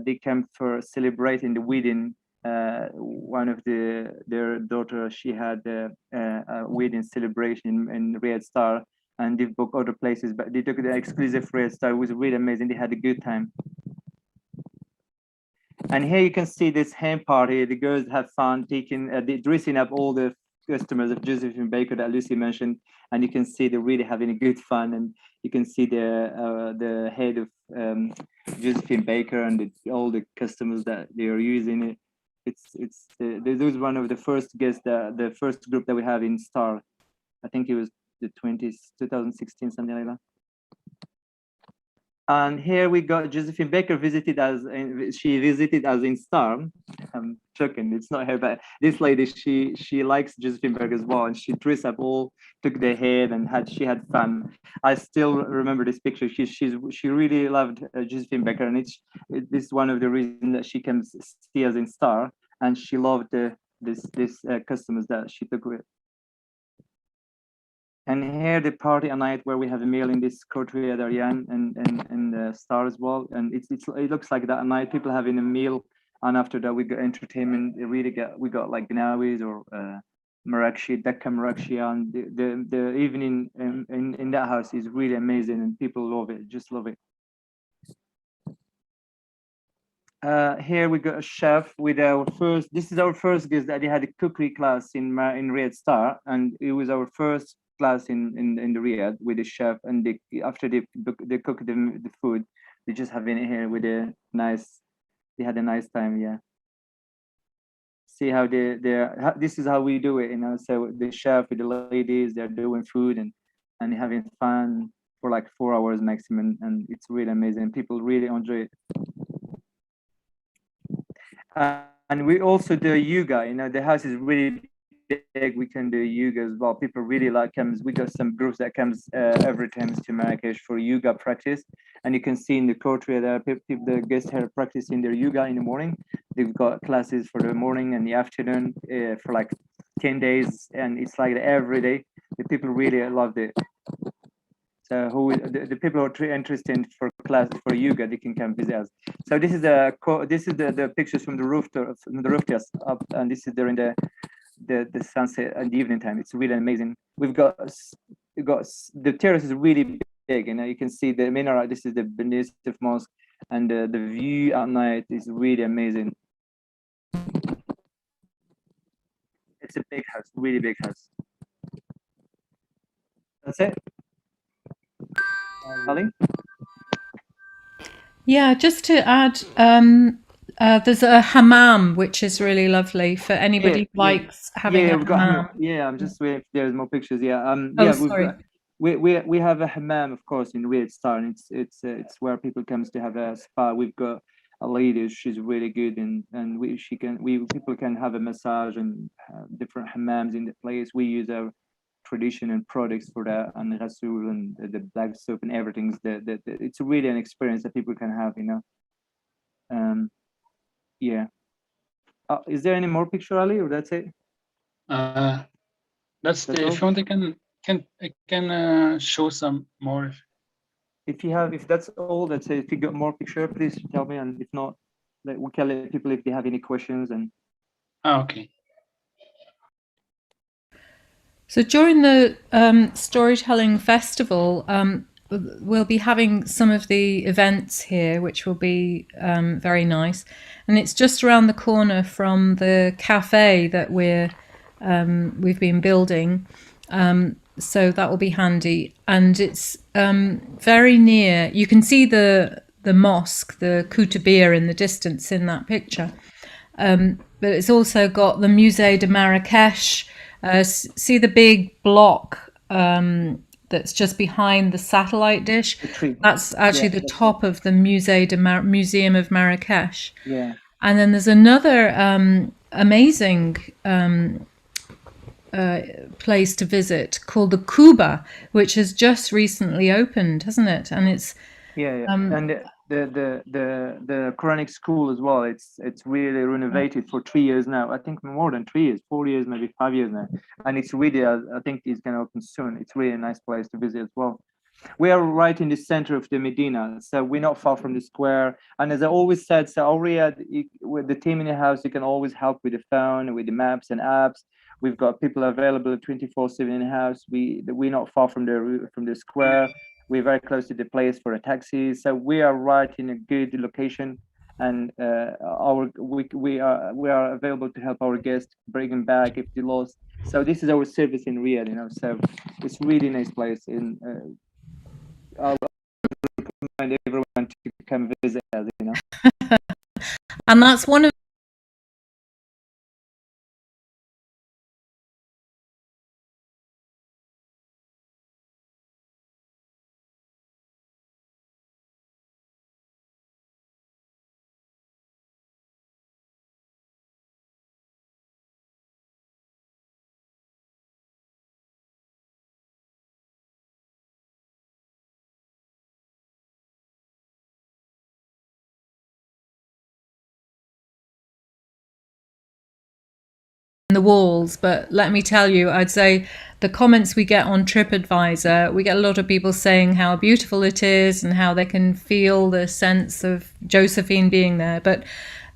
they came for celebrating the wedding. One of their daughter, she had a wedding celebration in Riyadh Star, and they've booked other places, but they took the exclusive Riyadh Star. It was really amazing. They had a good time. And here you can see this hen party. The girls have fun dressing up all the customers of Josephine Baker that Lucy mentioned, and you can see they're really having a good fun. And you can see the head of Josephine Baker and all the customers that they are using it. This was one of the first guests, the first group that we have in Star. I think it was the 2016, something like that. And here we got Josephine Baker she visited us in Star. I'm joking, it's not her, but this lady, she likes Josephine Baker as well, and she dressed up all, took the head, and she had fun. I still remember this picture. She really loved Josephine Baker, and this is one of the reasons that she comes see us in Star, and she loved this customers that she took with. And here the party at night where we have a meal in this courtyard area and the Star as well. And it looks like that at night people having a meal, and after that we got entertainment. We got like Gnawi's or Marrakech, Dakka Marrakech, and the evening in that house is really amazing, and people love it, just love it. Here we got a chef with this is our first guest that he had a cookery class in Riyadh Star, and it was our first class in the Riyadh with the chef, and after they cook the food, they just have in here with they had a nice time. Yeah, see how this is how we do it, you know. So the chef with the ladies, they're doing food and having fun for like 4 hours maximum, and it's really amazing. People really enjoy it. And we also do yoga, you know. The house is really big. We can do yoga as well. People really we got some groups that comes every time to Marrakech for yoga practice, and you can see in the courtyard that the guests are practicing their yoga in the morning. They've got classes for the morning and the afternoon for like 10 days, and it's like every day. The people really loved it. So the people who are interested for class for yoga, they can come visit us. So this is the pictures from the rooftops up, and this is during the sunset and the evening time. It's really amazing. We've got the terrace is really big, and you can see the minaret. This is the Benedictine mosque, and the view at night is really amazing. It's a big house, really big house. That's it. Ali? Yeah, just to add, there's a hammam which is really lovely for anybody who likes having a hammam. I'm just waiting if there's more pictures. Sorry. We have a hammam, of course, in Riyadh Star, and it's where people comes to have a spa. We've got a lady, she's really good, and people can have a massage and different hammams in the place. We use our tradition and products for that, and rasool and the black soap and everything. It's really an experience that people can have, you know. Yeah. Is there any more picture, Ali, or that's it? That's the. If you want, I can show some more. If that's all, that's it. If you got more picture, please tell me, and if not, we can let people if they have any questions. And okay. So during the storytelling festival, we'll be having some of the events here, which will be very nice. And it's just around the corner from the cafe that we've been building. So that will be handy. And it's very near. You can see the mosque, the Koutabir in the distance in that picture. But it's also got the Musée de Marrakech. See the big block that's just behind the satellite dish? That's actually the top of the Museum of Marrakech. Yeah. And then there's another amazing place to visit called the Kuba, which has just recently opened, hasn't it? And it's and the Quranic school as well. It's really renovated for 3 years now. I think more than 3 years, 4 years, maybe 5 years now. And it's really, I think it's going to open soon. It's really a nice place to visit as well. We are right in the center of the Medina, so we're not far from the square. And as I always said, so Riyadh, with the team in the house, you can always help with the phone, with the maps and apps. We've got people available 24/7 in the house. We're not far from the square. We're very close to the place for a taxi, so we are right in a good location, and we are available to help our guests bring them back if they lost. So this is our service in Riyadh, you know. So it's really nice place. I recommend everyone to come visit us, you know. And that's one of the walls, but let me tell you, I'd say the comments we get on TripAdvisor, we get a lot of people saying how beautiful it is and how they can feel the sense of Josephine being there. But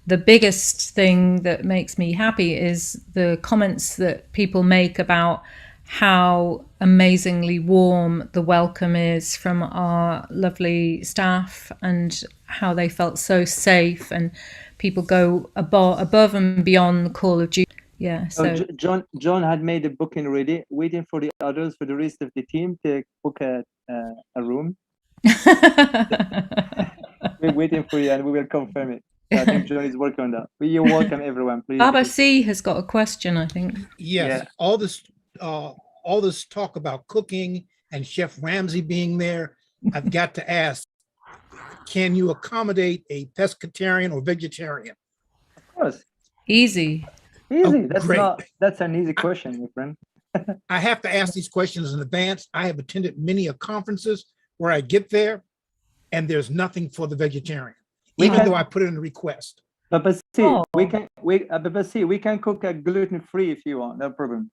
the biggest thing that makes me happy is the comments that people make about how amazingly warm the welcome is from our lovely staff and how they felt so safe, and people go above and beyond the call of duty. Yeah, so John had made a booking ready, waiting for the others, for the rest of the team to book a room. We're waiting for you, and we will confirm it. I think John is working on that. You're welcome, everyone. Please. Baba C has got a question, I think. Yes, Yeah. all this talk about cooking and Chef Ramsay being there, I've got to ask, can you accommodate a pescatarian or vegetarian? Of course. Easy. Easy. Oh, great. That's an easy question, my friend. I have to ask these questions in advance. I have attended many conferences where I get there and there's nothing for the vegetarian, even though I put in a request. But see, Oh. we can cook a gluten-free if you want, no problem.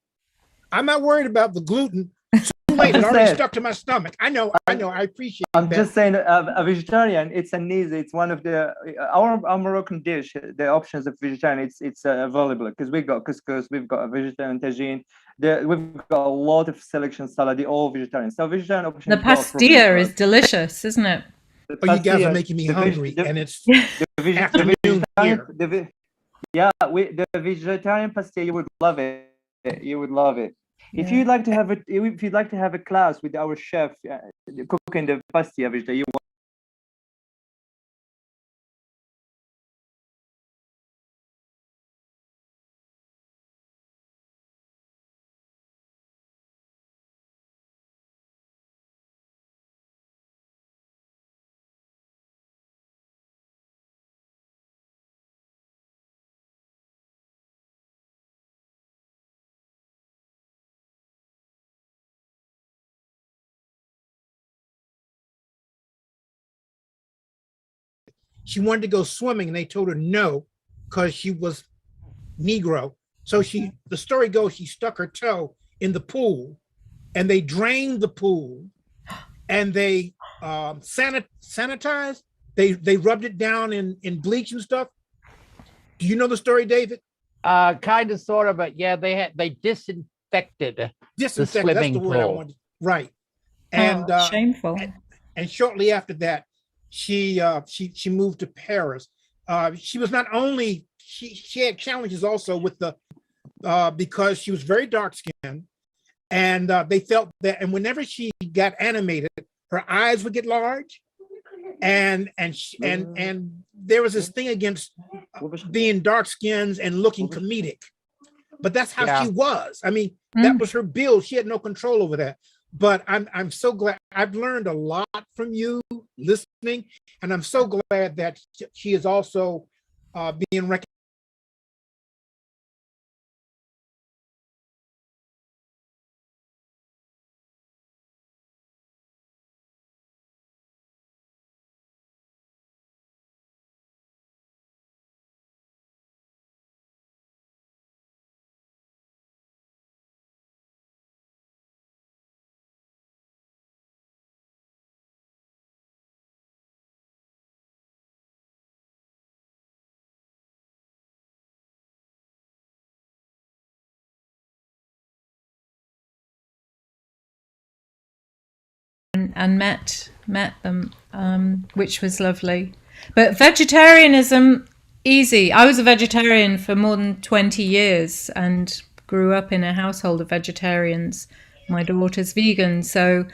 I'm not worried about the gluten. Too late, it just already saying. stuck to my stomach. I know, I appreciate I'm that. just saying, a vegetarian, it's an easy. It's one of the our Moroccan dish. The options of vegetarian, it's available because we've got couscous, we've got a vegetarian tagine. We've got a lot of selection salad. They're all vegetarian. So vegetarian option. The pastilla is delicious, isn't it? Oh, you guys are making me hungry, and it's afternoon here. The vegetarian pastilla, you would love it. You would love it. If you'd like to have it, if you'd like to have a class with our chef cooking the pastilla vegetarian, you She wanted to go swimming and they told her no because she was Negro. So the story goes, she stuck her toe in the pool and they drained the pool and they sanitized. They rubbed it down in bleach and stuff. Do you know the story, David? Kind of, sort of, but yeah, they disinfected the Disinfected, that's swimming the word I pool. wanted. Right. And Shameful. and shortly after that, she moved to Paris. She was not only she had challenges also with the because she was very dark skinned, and they felt that, and whenever she got animated, her eyes would get large, and there was this thing against being dark skinned and looking comedic, but that's how she was. I mean, that was her build. She had no control over that. But I'm so glad. I've learned a lot from you listening, and I'm so glad that she is also being recognized. And met them, which was lovely. But vegetarianism, easy. I was a vegetarian for more than 20 years and grew up in a household of vegetarians. My daughter's vegan, so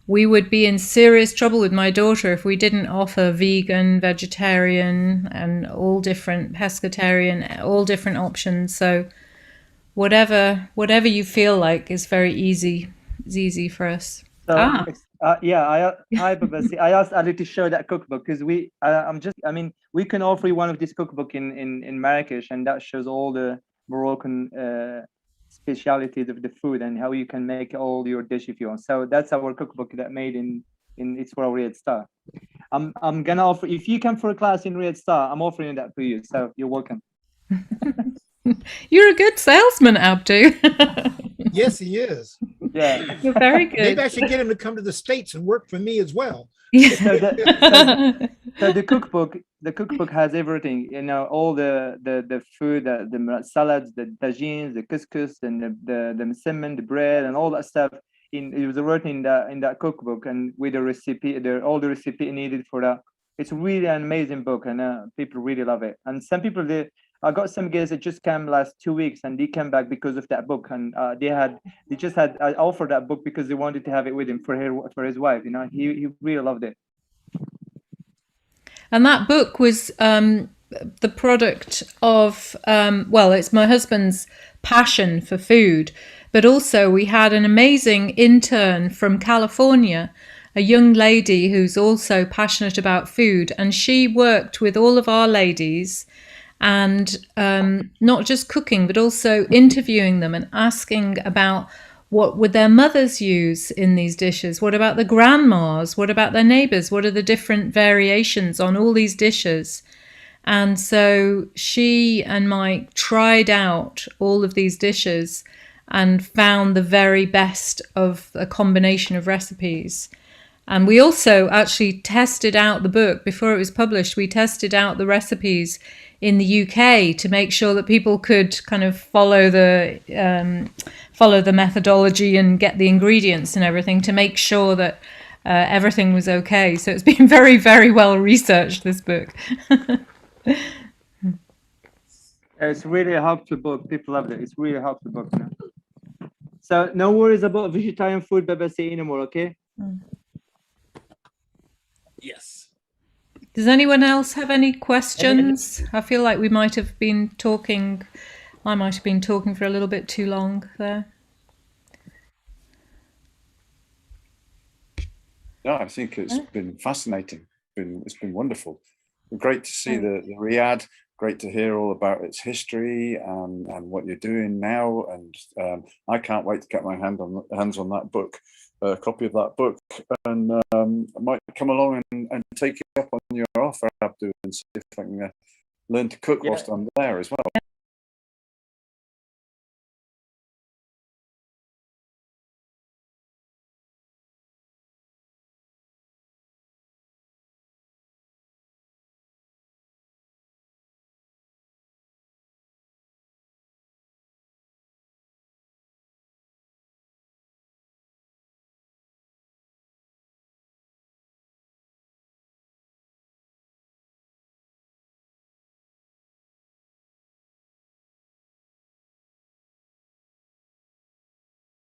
we would be in serious trouble with my daughter if we didn't offer vegan, vegetarian, and all different pescatarian, all different options. So whatever you feel like is very easy. It's easy for us. So, hi, Babasi. I asked Ali to show that cookbook because we can offer you one of this cookbook in Marrakesh, and that shows all the Moroccan specialities of the food and how you can make all your dish if you want. So that's our cookbook that made in it's for Riyadh Star. I'm gonna offer, if you come for a class in Riyadh Star, I'm offering that for you. So you're welcome. You're a good salesman, Abdu. Yes, he is. Yeah. You're very Maybe I good. should get him to come to the States and work for me as well. So so the cookbook has everything, you know, all the food, the salads, the tagines, the couscous, and the salmon, the bread, and all that stuff. It was written in that cookbook, and with the recipe, all the recipe needed for that. It's really an amazing book, and people really love it. And some people, I got some guests that just came last 2 weeks, and they came back because of that book, and they just had I offered that book because they wanted to have it with him for his wife. You know, he really loved it. And that book was the product of, well, it's my husband's passion for food, but also we had an amazing intern from California, a young lady who's also passionate about food, and she worked with all of our ladies and not just cooking, but also interviewing them and asking about what would their mothers use in these dishes? What about the grandmas? What about their neighbors? What are the different variations on all these dishes? And so she and Mike tried out all of these dishes and found the very best of a combination of recipes. And we also actually tested out the book before it was published. We tested out the recipes in the UK to make sure that people could kind of follow the methodology and get the ingredients and everything to make sure that everything was okay. So it's been very, very well researched, this book. It's really a helpful book. People loved it. It's really a helpful book. You know? So no worries about vegetarian food, BBC anymore, okay? Yes. Does anyone else have any questions? I feel like we might have been talking, I might have been talking for a little bit too long there. No, I think it's been fascinating. It's been wonderful. Great to see the Riyadh. Great to hear all about its history and what you're doing now. And I can't wait to get my hands on that book, a copy of that book, and I might come along and take you up on your offer, Abdul, and see if I can learn to cook whilst I'm there as well.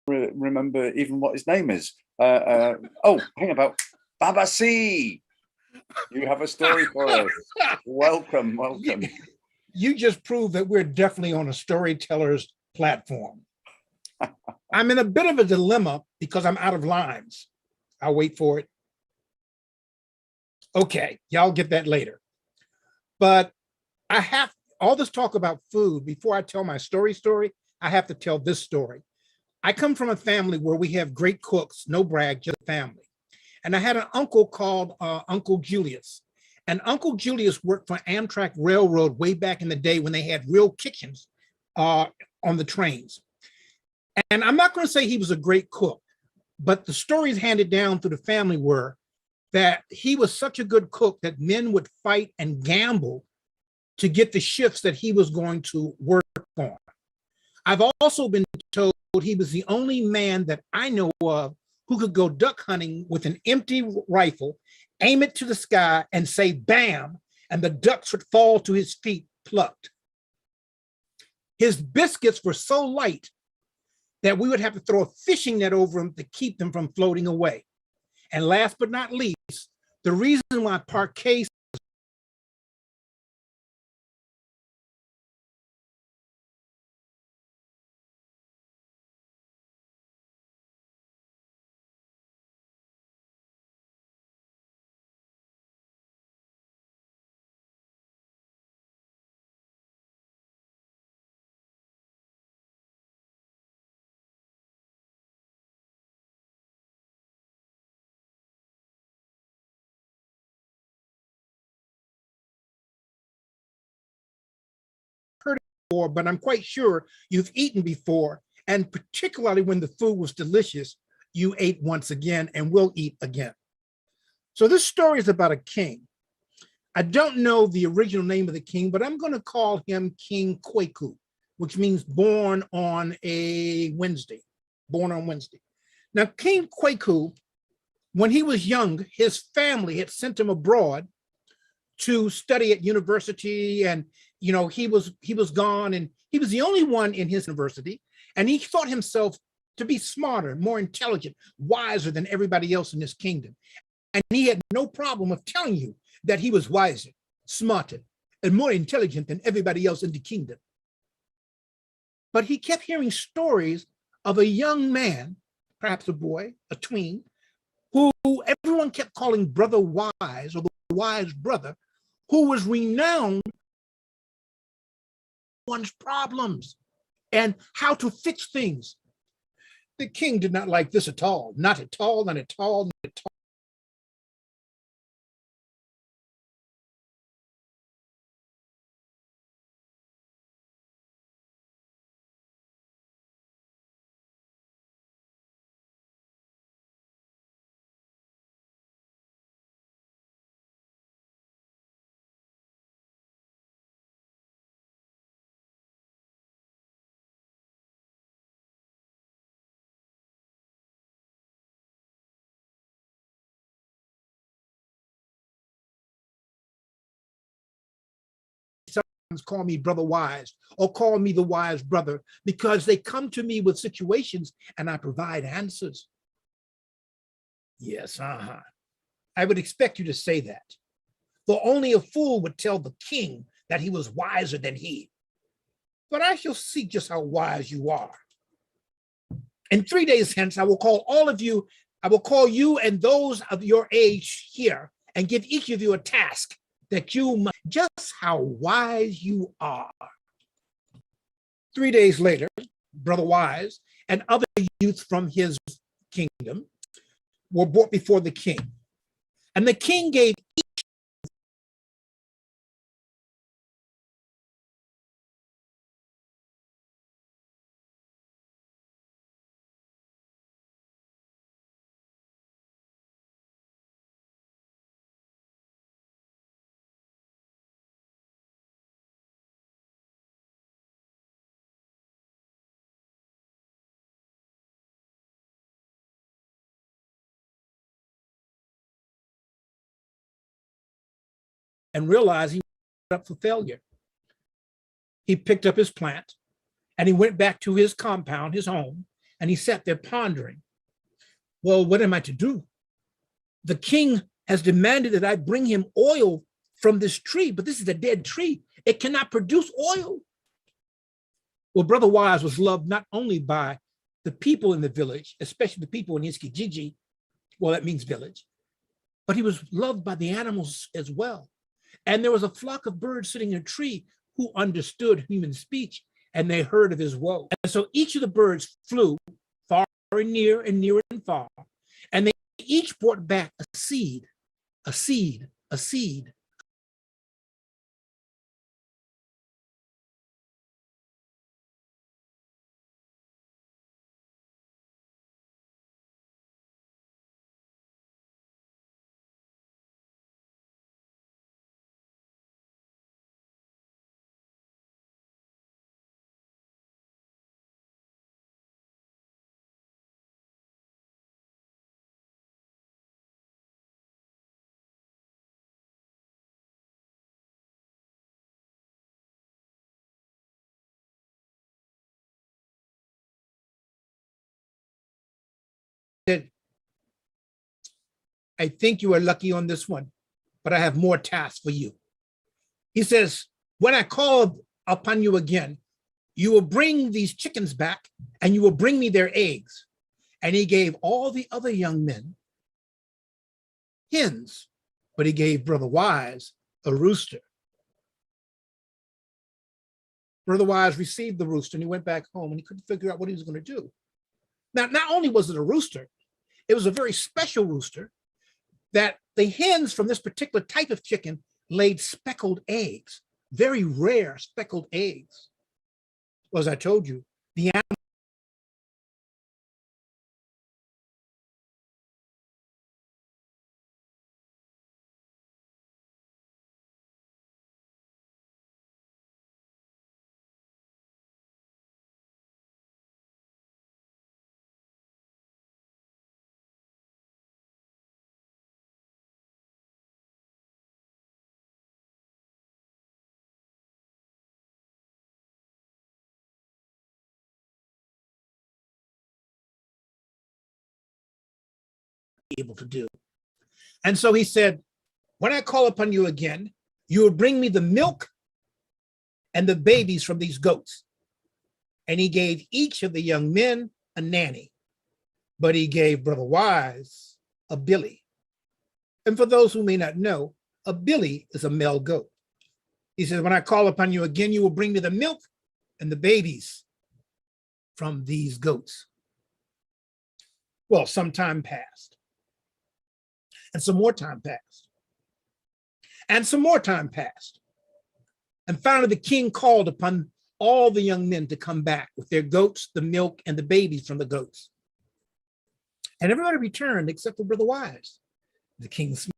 Remember even what his name is. Oh, hang about. Babasi, you have a story for us. Welcome. You just proved that we're definitely on a storyteller's platform. I'm in a bit of a dilemma because I'm out of lines. I'll wait for it. Okay, y'all get that later. But I have all this talk about food. Before I tell my story, I have to tell this story. I come from a family where we have great cooks, no brag, just family. And I had an uncle called Uncle Julius. And Uncle Julius worked for Amtrak Railroad way back in the day when they had real kitchens on the trains. And I'm not going to say he was a great cook, but the stories handed down through the family were that he was such a good cook that men would fight and gamble to get the shifts that he was going to work on. I've also been told he was the only man that I know of who could go duck hunting with an empty rifle, aim it to the sky and say, bam, and the ducks would fall to his feet plucked. His biscuits were so light that we would have to throw a fishing net over them to keep them from floating away. And last but not least, the reason why parquet but I'm quite sure you've eaten before. And particularly when the food was delicious, you ate once again and will eat again. So this story is about a king. I don't know the original name of the king, but I'm going to call him King Kwaku, which means born on a Wednesday, born on Wednesday. Now, King Kwaku, when he was young, his family had sent him abroad to study at university, and he was gone, and he was the only one in his university, and he thought himself to be smarter, more intelligent, wiser than everybody else in his kingdom. And he had no problem of telling you that he was wiser, smarter, and more intelligent than everybody else in the kingdom. But he kept hearing stories of a young man, perhaps a boy, a tween, who everyone kept calling Brother Wise, or the wise brother, who was renowned for one's problems and how to fix things. The king did not like this at all, not at all, not at all, not at all. Call me Brother Wise, or call me the wise brother, because they come to me with situations and I provide answers. Yes, I would expect you to say that. For only a fool would tell the king that he was wiser than he. But I shall see just how wise you are. In 3 days hence, I will call all of you, I will call you and those of your age here, and give each of you a task that you must, just how wise you are. 3 days later, Brother Wise and other youths from his kingdom were brought before the king. And the king gave each and realized he was up for failure. He picked up his plant and he went back to his compound, his home, and he sat there pondering, well, what am I to do? The king has demanded that I bring him oil from this tree, but this is a dead tree. It cannot produce oil. Well, Brother Wise was loved not only by the people in the village, especially the people in his Kijiji, well, that means village, but he was loved by the animals as well. And there was a flock of birds sitting in a tree who understood human speech, and they heard of his woe. And so each of the birds flew far and near and far, and they each brought back a seed, a seed, a seed. Said, I think you are lucky on this one, but I have more tasks for you. He says, when I call upon you again, you will bring these chickens back and you will bring me their eggs. And he gave all the other young men hens, but he gave Brother Wise a rooster. Brother Wise received the rooster and he went back home and he couldn't figure out what he was going to do. Now, not only was it a rooster, it was a very special rooster that the hens from this particular type of chicken laid speckled eggs, very rare speckled eggs. Well, as I told you, the animal able to do. And so he said, when I call upon you again, you will bring me the milk and the babies from these goats. And he gave each of the young men a nanny, but he gave Brother Wise a billy. And for those who may not know, a billy is a male goat. He says, when I call upon you again, you will bring me the milk and the babies from these goats. Well, some time passed. And some more time passed. And some more time passed. And finally, the king called upon all the young men to come back with their goats, the milk, and the babies from the goats. And everybody returned except for Brother Wise. The king smiled.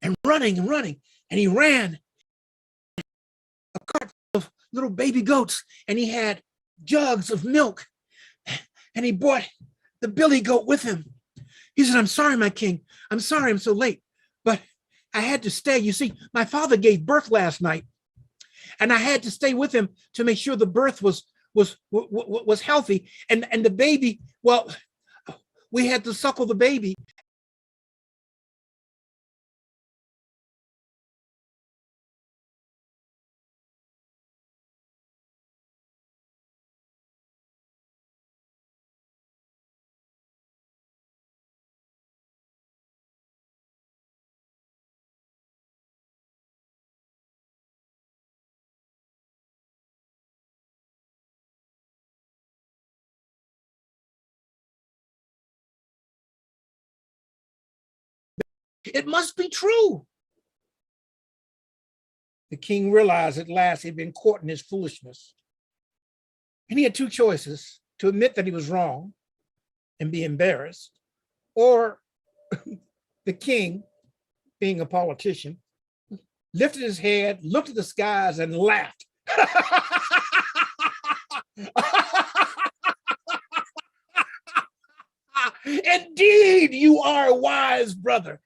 And running and running. And he ran a cart of little baby goats, and he had jugs of milk. And he brought the billy goat with him. He said, I'm sorry, my king. I'm sorry I'm so late, but I had to stay. You see, my father gave birth last night, and I had to stay with him to make sure the birth was healthy. And the baby, well, we had to suckle the baby. It must be true. The king realized at last he'd been caught in his foolishness. And he had two choices: to admit that he was wrong and be embarrassed, or the king, being a politician, lifted his head, looked at the skies, and laughed. Indeed, you are a wise brother.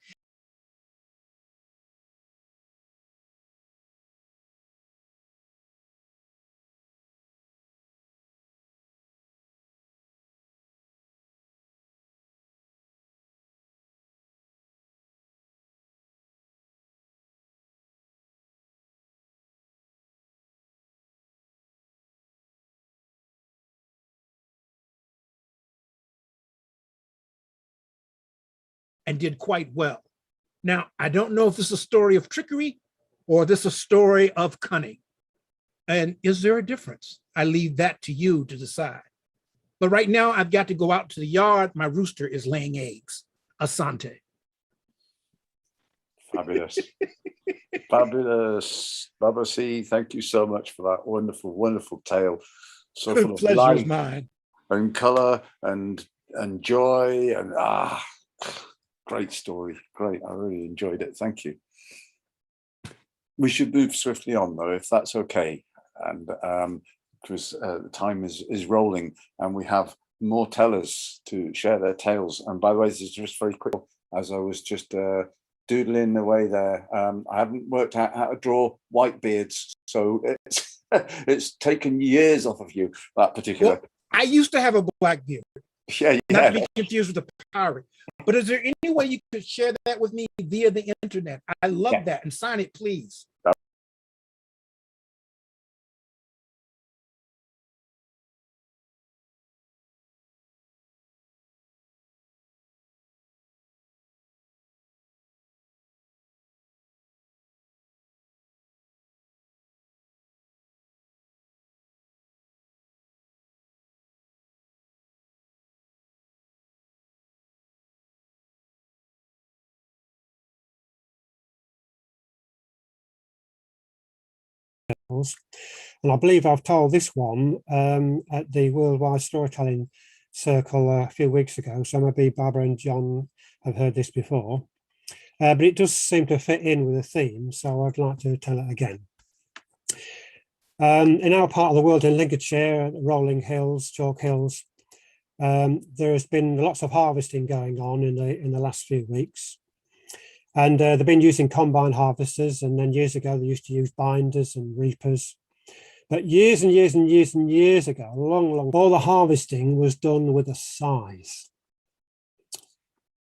And did quite well. Now, I don't know if this is a story of trickery or this is a story of cunning. And is there a difference? I leave that to you to decide. But right now, I've got to go out to the yard. My rooster is laying eggs. Asante. Fabulous. Fabulous. Baba C, thank you so much for that wonderful, wonderful tale. So full of Pleasure is life mine. and color and joy and great story. Great. I really enjoyed it. Thank you. We should move swiftly on though, if that's okay. And because the time is rolling and we have more tellers to share their tales. And by the way, this is just very quick, as I was just doodling away there. I haven't worked out how to draw white beards, so it's taken years off of you, that particular. Well, I used to have a black beard. Yeah. Not to be confused with the pirate. But is there any way you could share that with me via the internet? I love that. And sign it, please. And I believe I've told this one at the Worldwide Storytelling Circle a few weeks ago. So maybe Barbara and John have heard this before. But it does seem to fit in with the theme, so I'd like to tell it again. In our part of the world, in Lincolnshire, rolling hills, chalk hills, there has been lots of harvesting going on in the last few weeks. And they've been using combine harvesters, and then years ago they used to use binders and reapers. But years and years and years and years ago, long, all the harvesting was done with a scythe.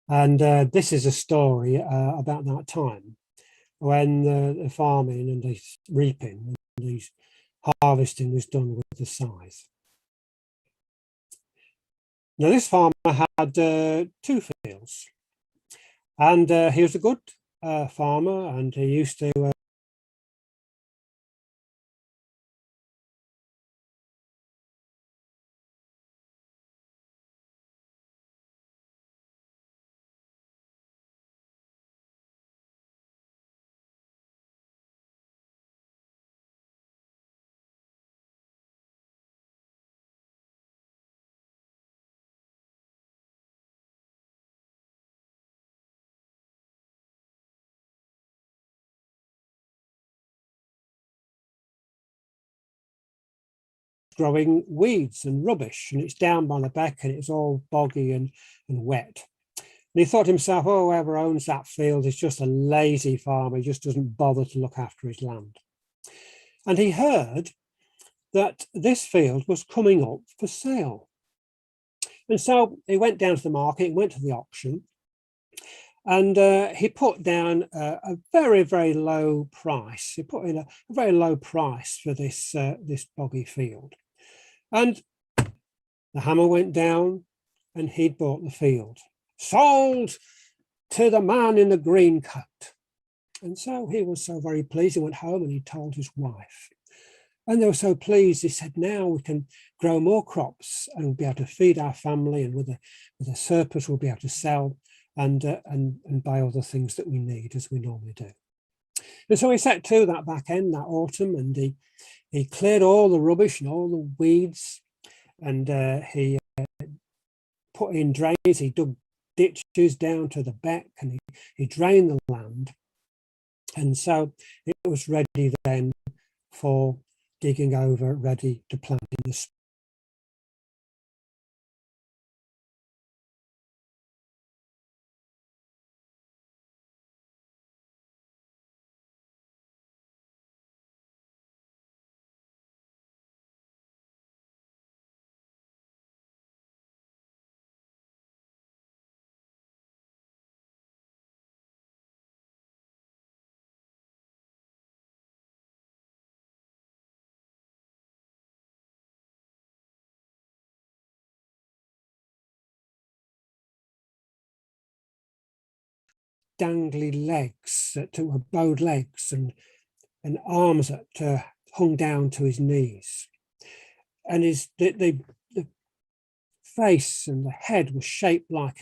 And this is a story about that time when the farming and the reaping and the harvesting was done with the scythe. Now, this farmer had 2 fields, and he was a good farmer, and he used to growing weeds and rubbish, and it's down by the beck and it's all boggy and wet. And he thought to himself, oh, whoever owns that field is just a lazy farmer, he just doesn't bother to look after his land. And he heard that this field was coming up for sale. And so he went down to the market, went to the auction, and he put down a very, very low price. He put in a very low price for this boggy field. And the hammer went down and he'd bought the field. Sold to the man in the green coat. And so he was so very pleased. He went home and he told his wife. And they were so pleased, he said, now we can grow more crops and we'll be able to feed our family, and with a surplus we'll be able to sell and buy all the things that we need, as we normally do. And so he set to that back end that autumn, and he cleared all the rubbish and all the weeds, and he put in drains, he dug ditches down to the beck, and he drained the land. And so it was ready then for digging over, ready to plant in the spring. Dangly legs that were bowed legs, and arms that hung down to his knees, and the face and the head was shaped like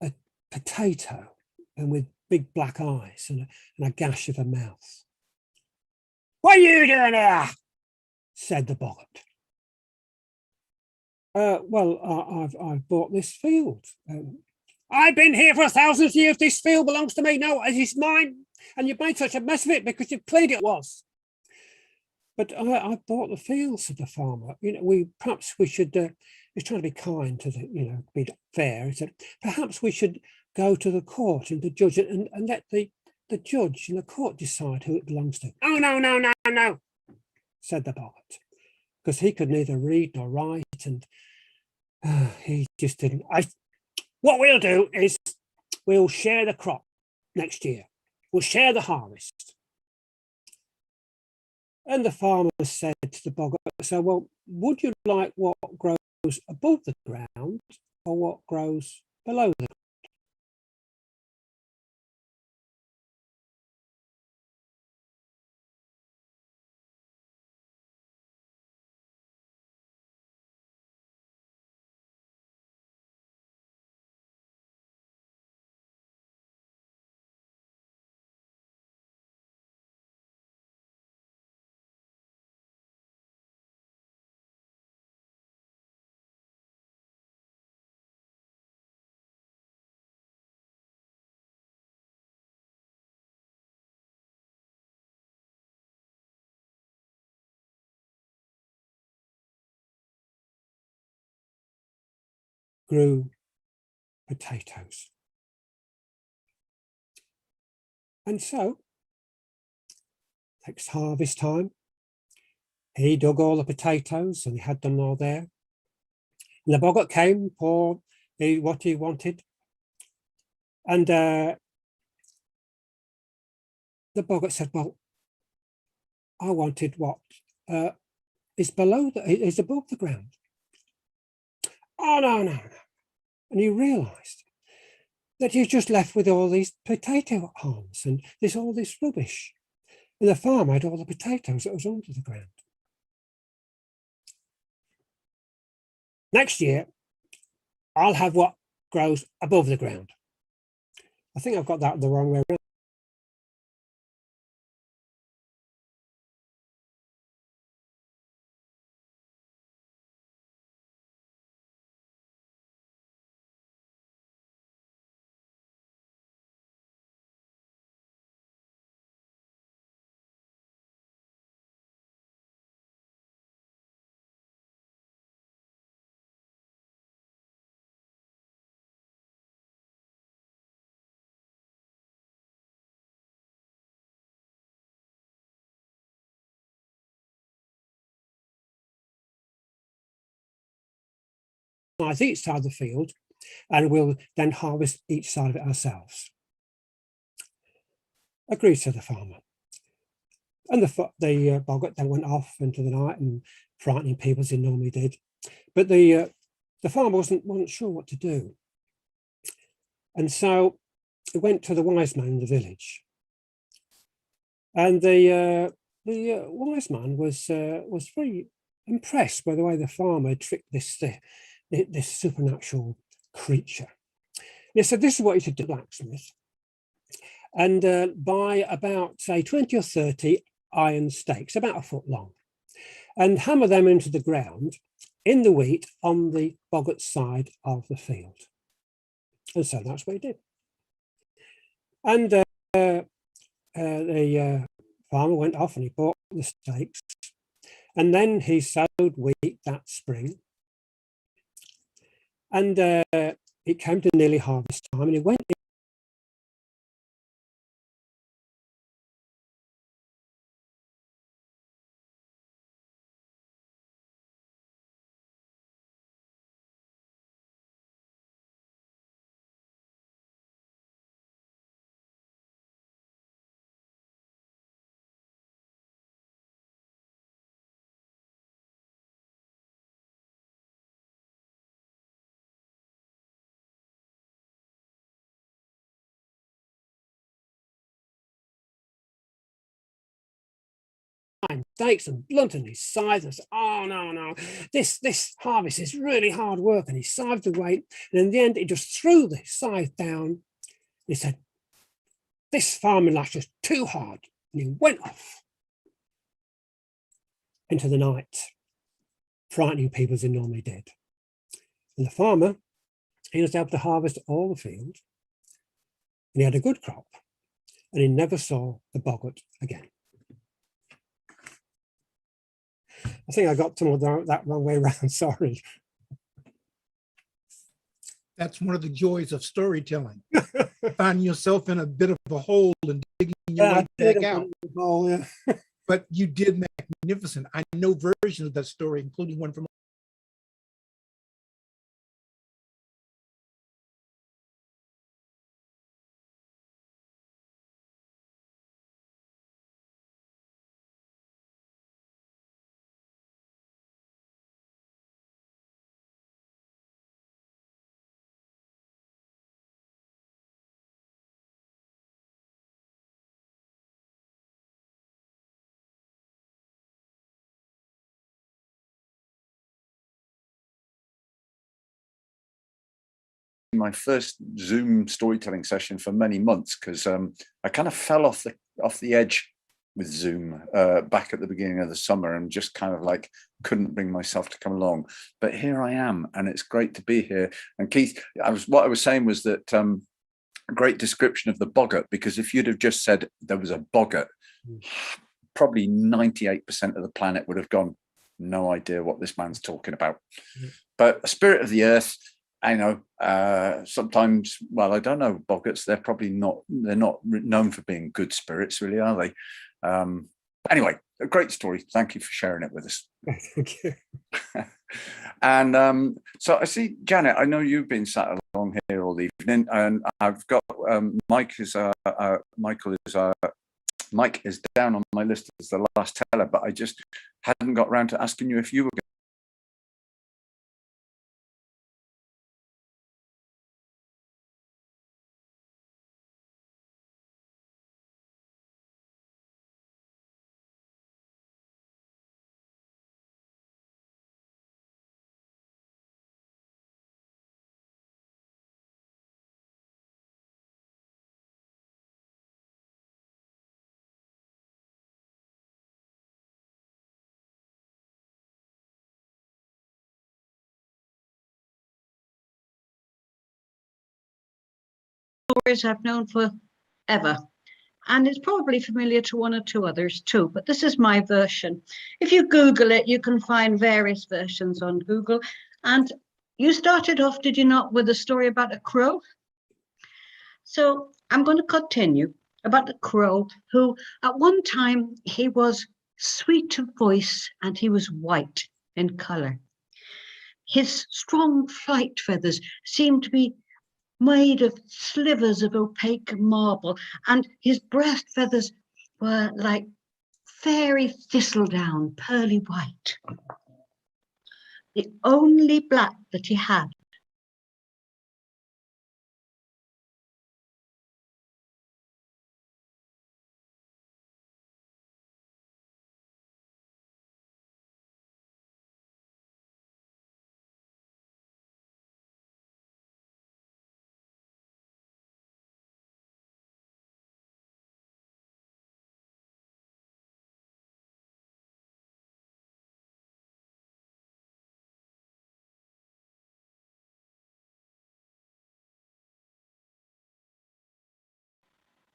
a potato, and with big black eyes and a gash of a mouth. "What are you doing here?" said the boggart. Well, I've bought this field. I've been here for 1,000 years. This field belongs to me. No, it is mine. And you've made such a mess of it because you cleared it was. But I bought the field, said the farmer. Perhaps we should, he's trying to be kind to the, be fair. He said, perhaps we should go to the court and the judge and let the judge and the court decide who it belongs to. Oh, no, said the boggart, because he could neither read nor write, and he just didn't. What we'll do is we'll share the crop next year. We'll share the harvest. And the farmer said to the boggart, so, well, would you like what grows above the ground or what grows below the ground? grew potatoes. And so, next harvest time, he dug all the potatoes and he had them all there. And the boggart came for what he wanted. And the boggart said, well, I wanted what is is above the ground. Oh, no, no, no. And he realized that he's just left with all these potato arms and all this rubbish. And the farm had all the potatoes that was under the ground. Next year, I'll have what grows above the ground. I think I've got that the wrong way around. Each side of the field, and we'll then harvest each side of it ourselves. Agreed, said the farmer. And the boggart then went off into the night and frightening people as he normally did. But the farmer wasn't sure what to do. And so he went to the wise man in the village. And the wise man was very impressed by the way the farmer tricked this supernatural creature. He said, this is what you should do, blacksmith. And buy about, say, 20 or 30 iron stakes, about a foot long, and hammer them into the ground in the wheat on the boggart side of the field. And so that's what he did. And the farmer went off and he bought the stakes, and then he sowed wheat that spring. And it came to nearly harvest time, and he went stakes and blunting his scythe and said, oh no, this harvest is really hard work, and he scythed away, and in the end he just threw the scythe down. He said, this farming lash is too hard, and he went off into the night, frightening people as he normally did. And the farmer, he was able to harvest all the field, and he had a good crop, and he never saw the boggart again. I think I got some of that wrong way around, sorry. That's one of the joys of storytelling. Find yourself in a bit of a hole and digging your way back out. Hole, yeah. But you did magnificent. I know versions of that story, including one from my first Zoom storytelling session for many months, because I kind of fell off the edge with Zoom back at the beginning of the summer, and just kind of like couldn't bring myself to come along. But here I am, and it's great to be here. And Keith, what I was saying was that great description of the boggart, because if you'd have just said there was a boggart, probably 98% of the planet would have gone, no idea what this man's talking about. But a spirit of the earth, I know sometimes, well, I don't know, boggarts, they're probably not, they're not known for being good spirits, really, are they? But anyway, a great story. Thank you for sharing it with us. Thank you. And so I see, Janet, I know you've been sat along here all evening, and I've got Mike is down on my list as the last teller, but I just hadn't got around to asking you if you were stories I've known forever. And it's probably familiar to one or two others too, but this is my version. If you Google it, you can find various versions on Google. And you started off, did you not, with a story about a crow? So I'm going to continue about the crow who at one time he was sweet of voice and he was white in color. His strong flight feathers seemed to be made of slivers of opaque marble, and his breast feathers were like fairy thistledown, pearly white. The only black that he had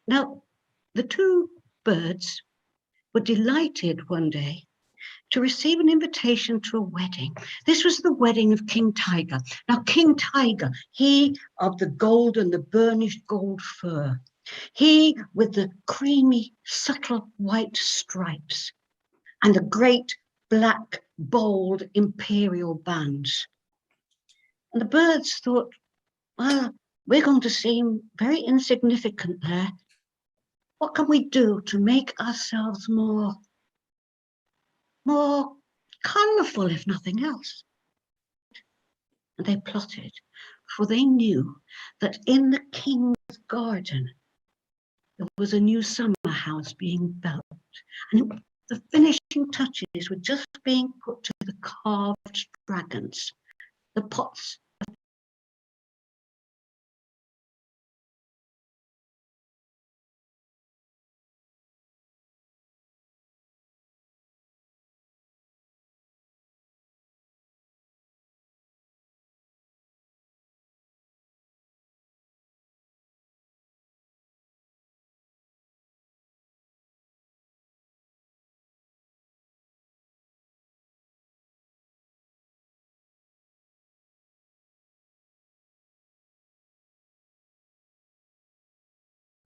Now, the two birds were delighted one day to receive an invitation to a wedding. This was the wedding of King Tiger. Now, King Tiger, he of the gold and the burnished gold fur, he with the creamy, subtle white stripes and the great black, bold imperial bands. And the birds thought, well, we're going to seem very insignificant there. What can we do to make ourselves more colourful, if nothing else? And they plotted, for they knew that in the king's garden there was a new summer house being built, and the finishing touches were just being put to the carved dragons, the pots.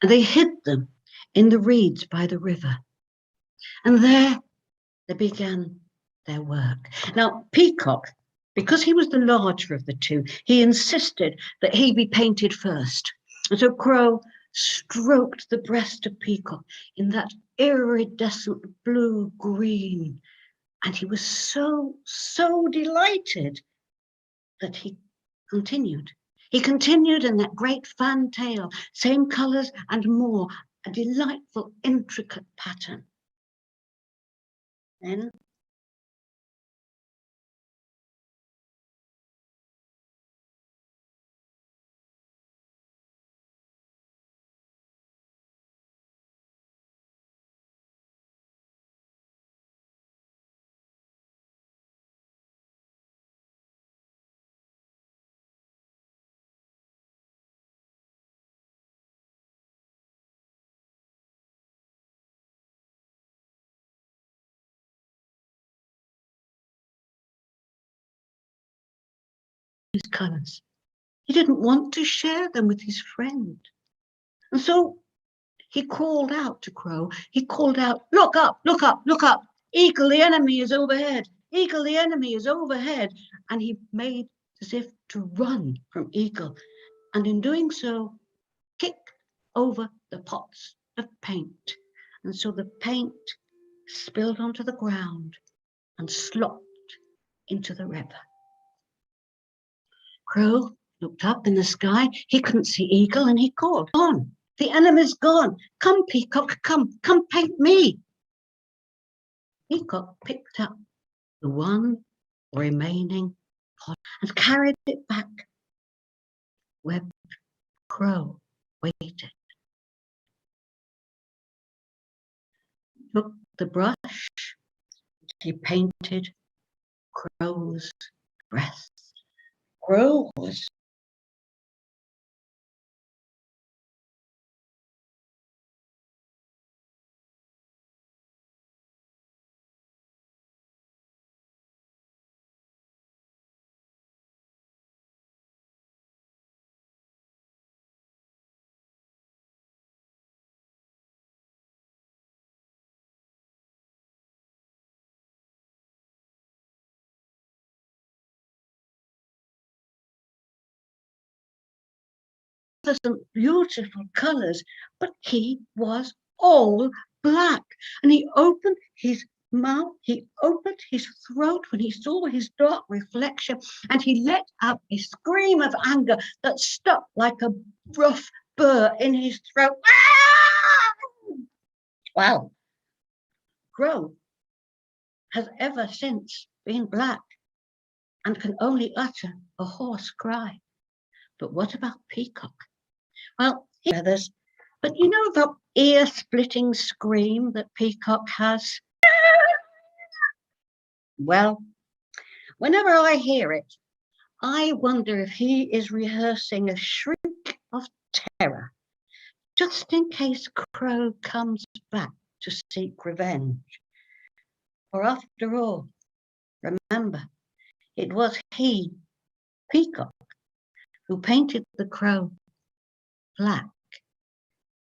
And they hid them in the reeds by the river. And there they began their work. Now, Peacock, because he was the larger of the two, he insisted that he be painted first. And so Crow stroked the breast of Peacock in that iridescent blue-green. And he was so delighted that he continued. He continued in that great fantail, same colours and more, a delightful, intricate pattern. Then these colours. He didn't want to share them with his friend. And so he called out to Crow. He called out, look up, look up, look up. Eagle, the enemy is overhead. Eagle, the enemy is overhead. And he made as if to run from Eagle. And in doing so, kick over the pots of paint. And so the paint spilled onto the ground and slopped into the river. Crow looked up in the sky. He couldn't see Eagle and he called, on. The enemy's gone. Come, Peacock, come paint me. Peacock picked up the one remaining pot and carried it back where Crow waited. Took the brush, he painted Crow's breast. Crow was some beautiful colors, but he was all black. And he opened his mouth, he opened his throat when he saw his dark reflection, and he let out a scream of anger that stuck like a rough burr in his throat. Well, Crow has ever since been black and can only utter a hoarse cry. But what about Peacock? Well, feathers, but you know that ear-splitting scream that Peacock has? Well, whenever I hear it, I wonder if he is rehearsing a shriek of terror, just in case Crow comes back to seek revenge. For after all, remember, it was he, Peacock, who painted the crow black,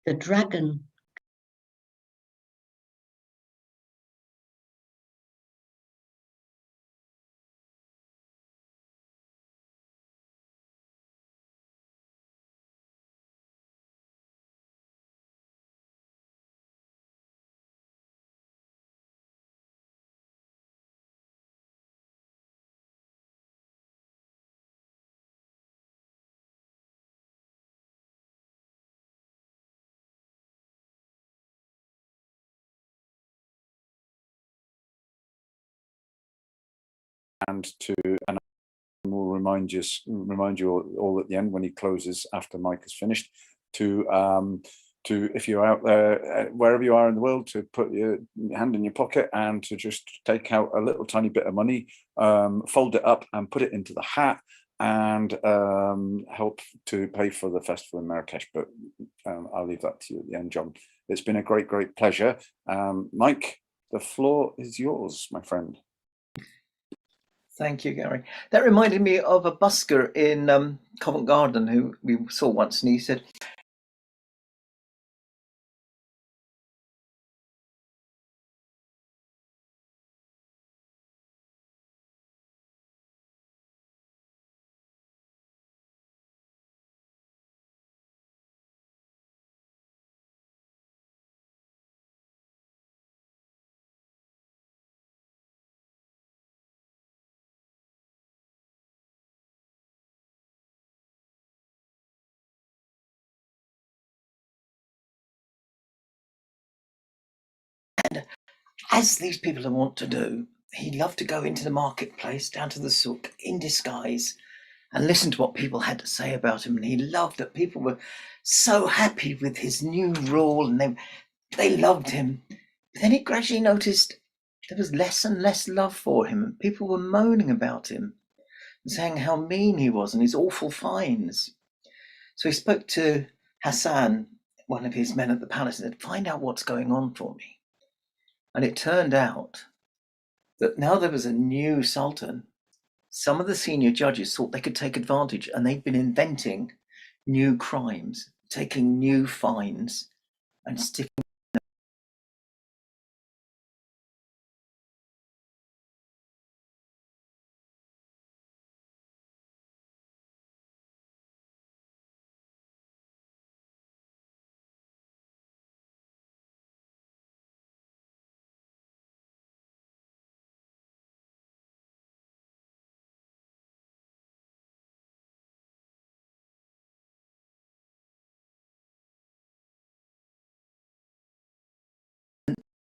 the dragon. And we'll remind you all at the end when he closes after Mike has finished to if you're out there wherever you are in the world, to put your hand in your pocket and to just take out a little tiny bit of money, fold it up and put it into the hat, and help to pay for the festival in Marrakesh. But I'll leave that to you at the end, John. It's been a great pleasure. Mike, the floor is yours, my friend. Thank you, Gary. That reminded me of a busker in Covent Garden who we saw once, and he said, and as these people want to do, he loved to go into the marketplace, down to the souk, in disguise, and listen to what people had to say about him. And he loved that people were so happy with his new rule, and they loved him. But then he gradually noticed there was less and less love for him, and people were moaning about him and saying how mean he was and his awful fines. So he spoke to Hassan, one of his men at the palace, and said, "Find out what's going on for me." And it turned out that now there was a new sultan, some of the senior judges thought they could take advantage, and they'd been inventing new crimes, taking new fines and sticking.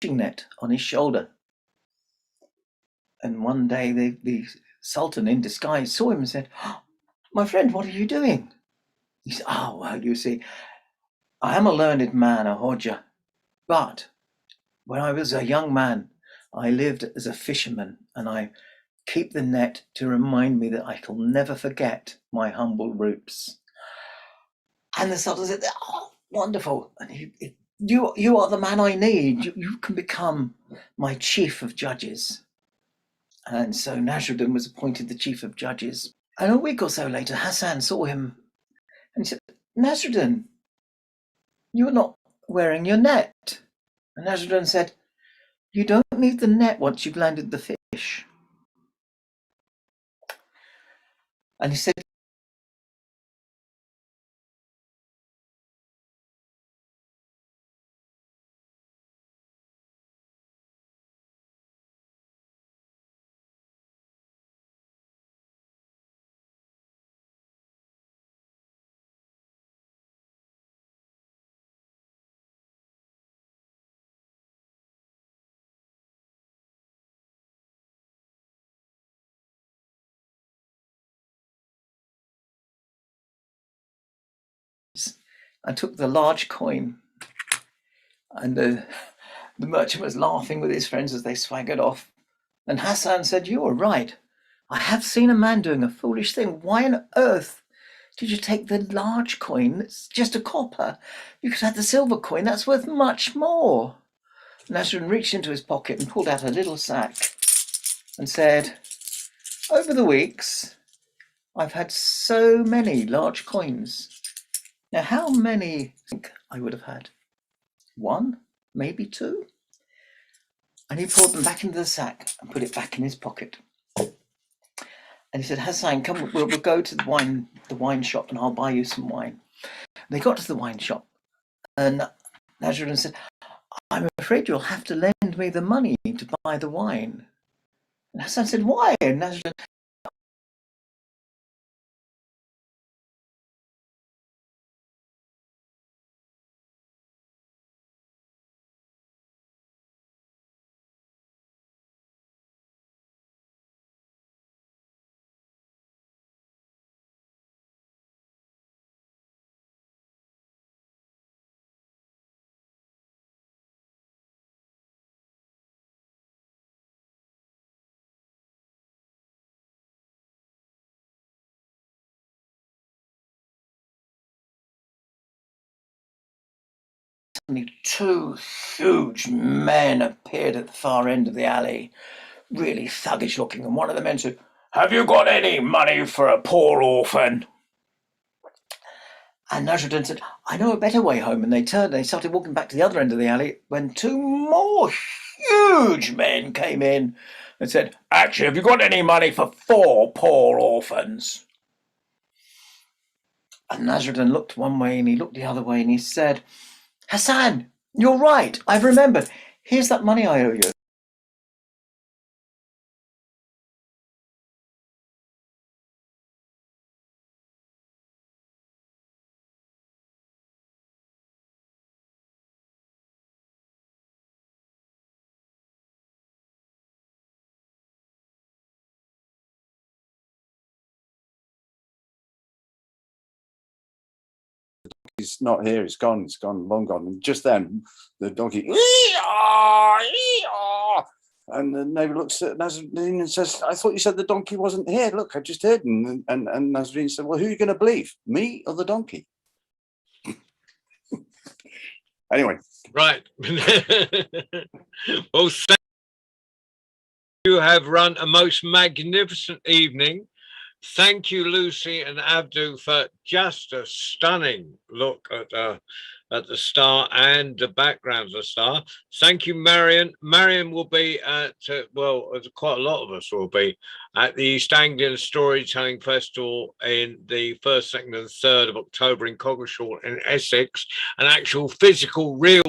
Net on his shoulder. And one day the Sultan in disguise saw him and said, "Oh, my friend, what are you doing?" He said, "Oh, well, you see, I am a learned man, a Hodja, but when I was a young man, I lived as a fisherman, and I keep the net to remind me that I shall never forget my humble roots." And the Sultan said, "Oh, wonderful. And you are the man I need. You can become my chief of judges." And so Nasruddin was appointed the chief of judges. And a week or so later, Hassan saw him and he said, "Nasruddin, you're not wearing your net." And Nasruddin said, "You don't need the net once you've landed the fish." And he said, I took the large coin, and the merchant was laughing with his friends as they swaggered off. And Hassan said, "You were right. I have seen a man doing a foolish thing. Why on earth did you take the large coin? It's just a copper. You could have the silver coin. That's worth much more." Nasruddin reached into his pocket and pulled out a little sack and said, "Over the weeks, I've had so many large coins. Now, how many do you think I would have had? One, maybe two?" And he poured them back into the sack and put it back in his pocket. And he said, "Hassan, come, we'll go to the wine shop, and I'll buy you some wine." They got to the wine shop, and Nasruddin said, "I'm afraid you'll have to lend me the money to buy the wine." And Hassan said, "Why?" And Nasruddin, two huge men appeared at the far end of the alley, really thuggish looking, and one of the men said, "Have you got any money for a poor orphan?" And Nasruddin said, "I know a better way home." And they started walking back to the other end of the alley when two more huge men came in and said, "Actually, have you got any money for 4 poor orphans?" And Nasruddin looked one way and he looked the other way and he said, "Hassan, you're right. I've remembered. Here's that money I owe you." He's not here. It's gone. It's gone. Long gone. And just then, the donkey, "Ee-aw, ee-aw." And the neighbour looks at Nasruddin and says, "I thought you said the donkey wasn't here. Look, I just heard." And Nasruddin said, "Well, who are you going to believe, me or the donkey?" Anyway. Right. Well, You have run a most magnificent evening. Thank you, Lucy and Abdu, for just a stunning look at the star and the background of the star. Thank you, Marion. Marion will be at, well, quite a lot of us will be at the East Anglian Storytelling Festival in the 1st, 2nd and 3rd of October in Coggeshall in Essex, an actual physical, real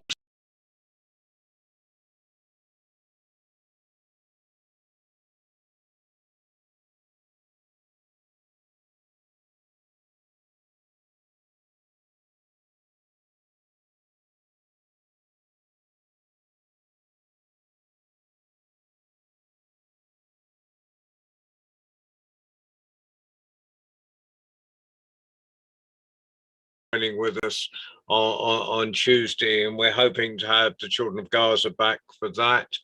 with us on Tuesday, and we're hoping to have the Children of Gaza back for that.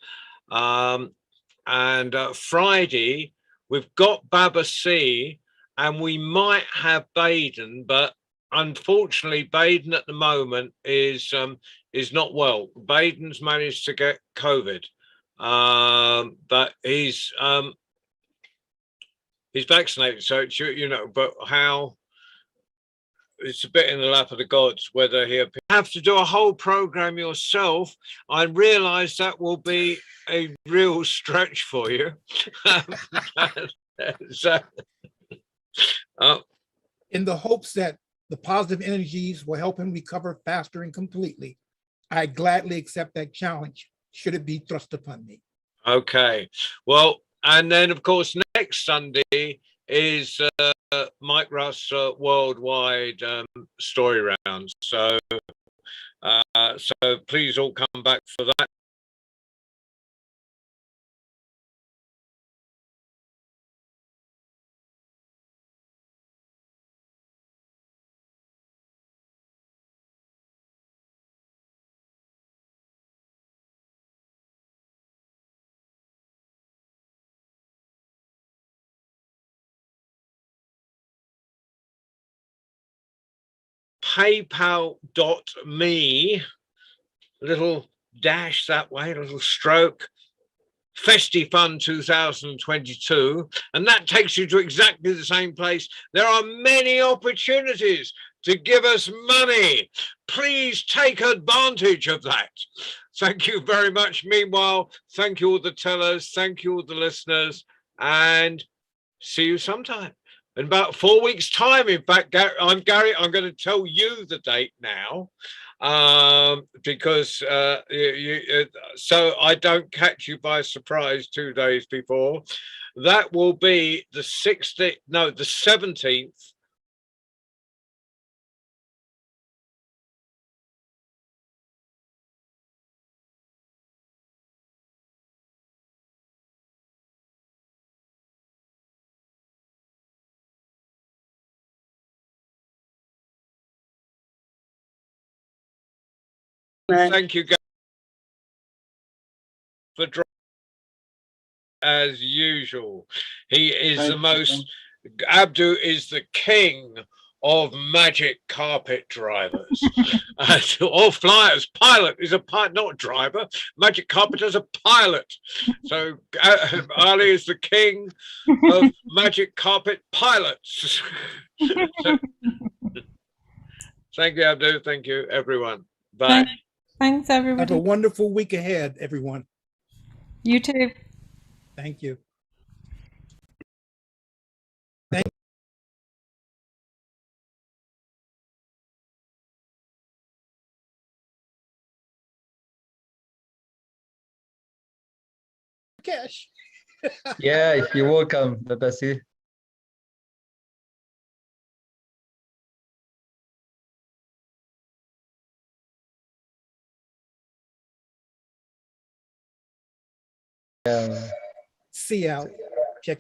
And Friday, we've got Baba C, and we might have Baden, but unfortunately, Baden at the moment is not well. Baden's managed to get COVID, but he's vaccinated, so it's, you know, but how. It's a bit in the lap of the gods whether he have to do a whole program yourself. I realize that will be a real stretch for you. So, In the hopes that the positive energies will help him recover faster and completely, I gladly accept that challenge, should it be thrust upon me. okay, well, and then of course next Sunday is Mike Russ worldwide story rounds. So so please all come back for that. PayPal.me, little dash that way, little stroke, FestiFund 2022, and that takes you to exactly the same place. There are many opportunities to give us money. Please take advantage of that. Thank you very much. Meanwhile, thank you all the tellers, thank you all the listeners, and see you sometime. In about 4 weeks' time, in fact, Gary, I'm going to tell you the date now, because so I don't catch you by surprise 2 days before. That will be the 16th, no, the 17th. Thank you guys for dropping as usual. He is the most, Abdu is the king of magic carpet drivers or flyers. Pilot is a pilot, not a driver. Magic carpet is a pilot. So Ali is the king of magic carpet pilots. Thank you, Abdu. Thank you, everyone. Bye. Thanks, everybody. Have a wonderful week ahead, everyone. You too. Thank you. Cash. Yeah, you're welcome, Babasi. See you out.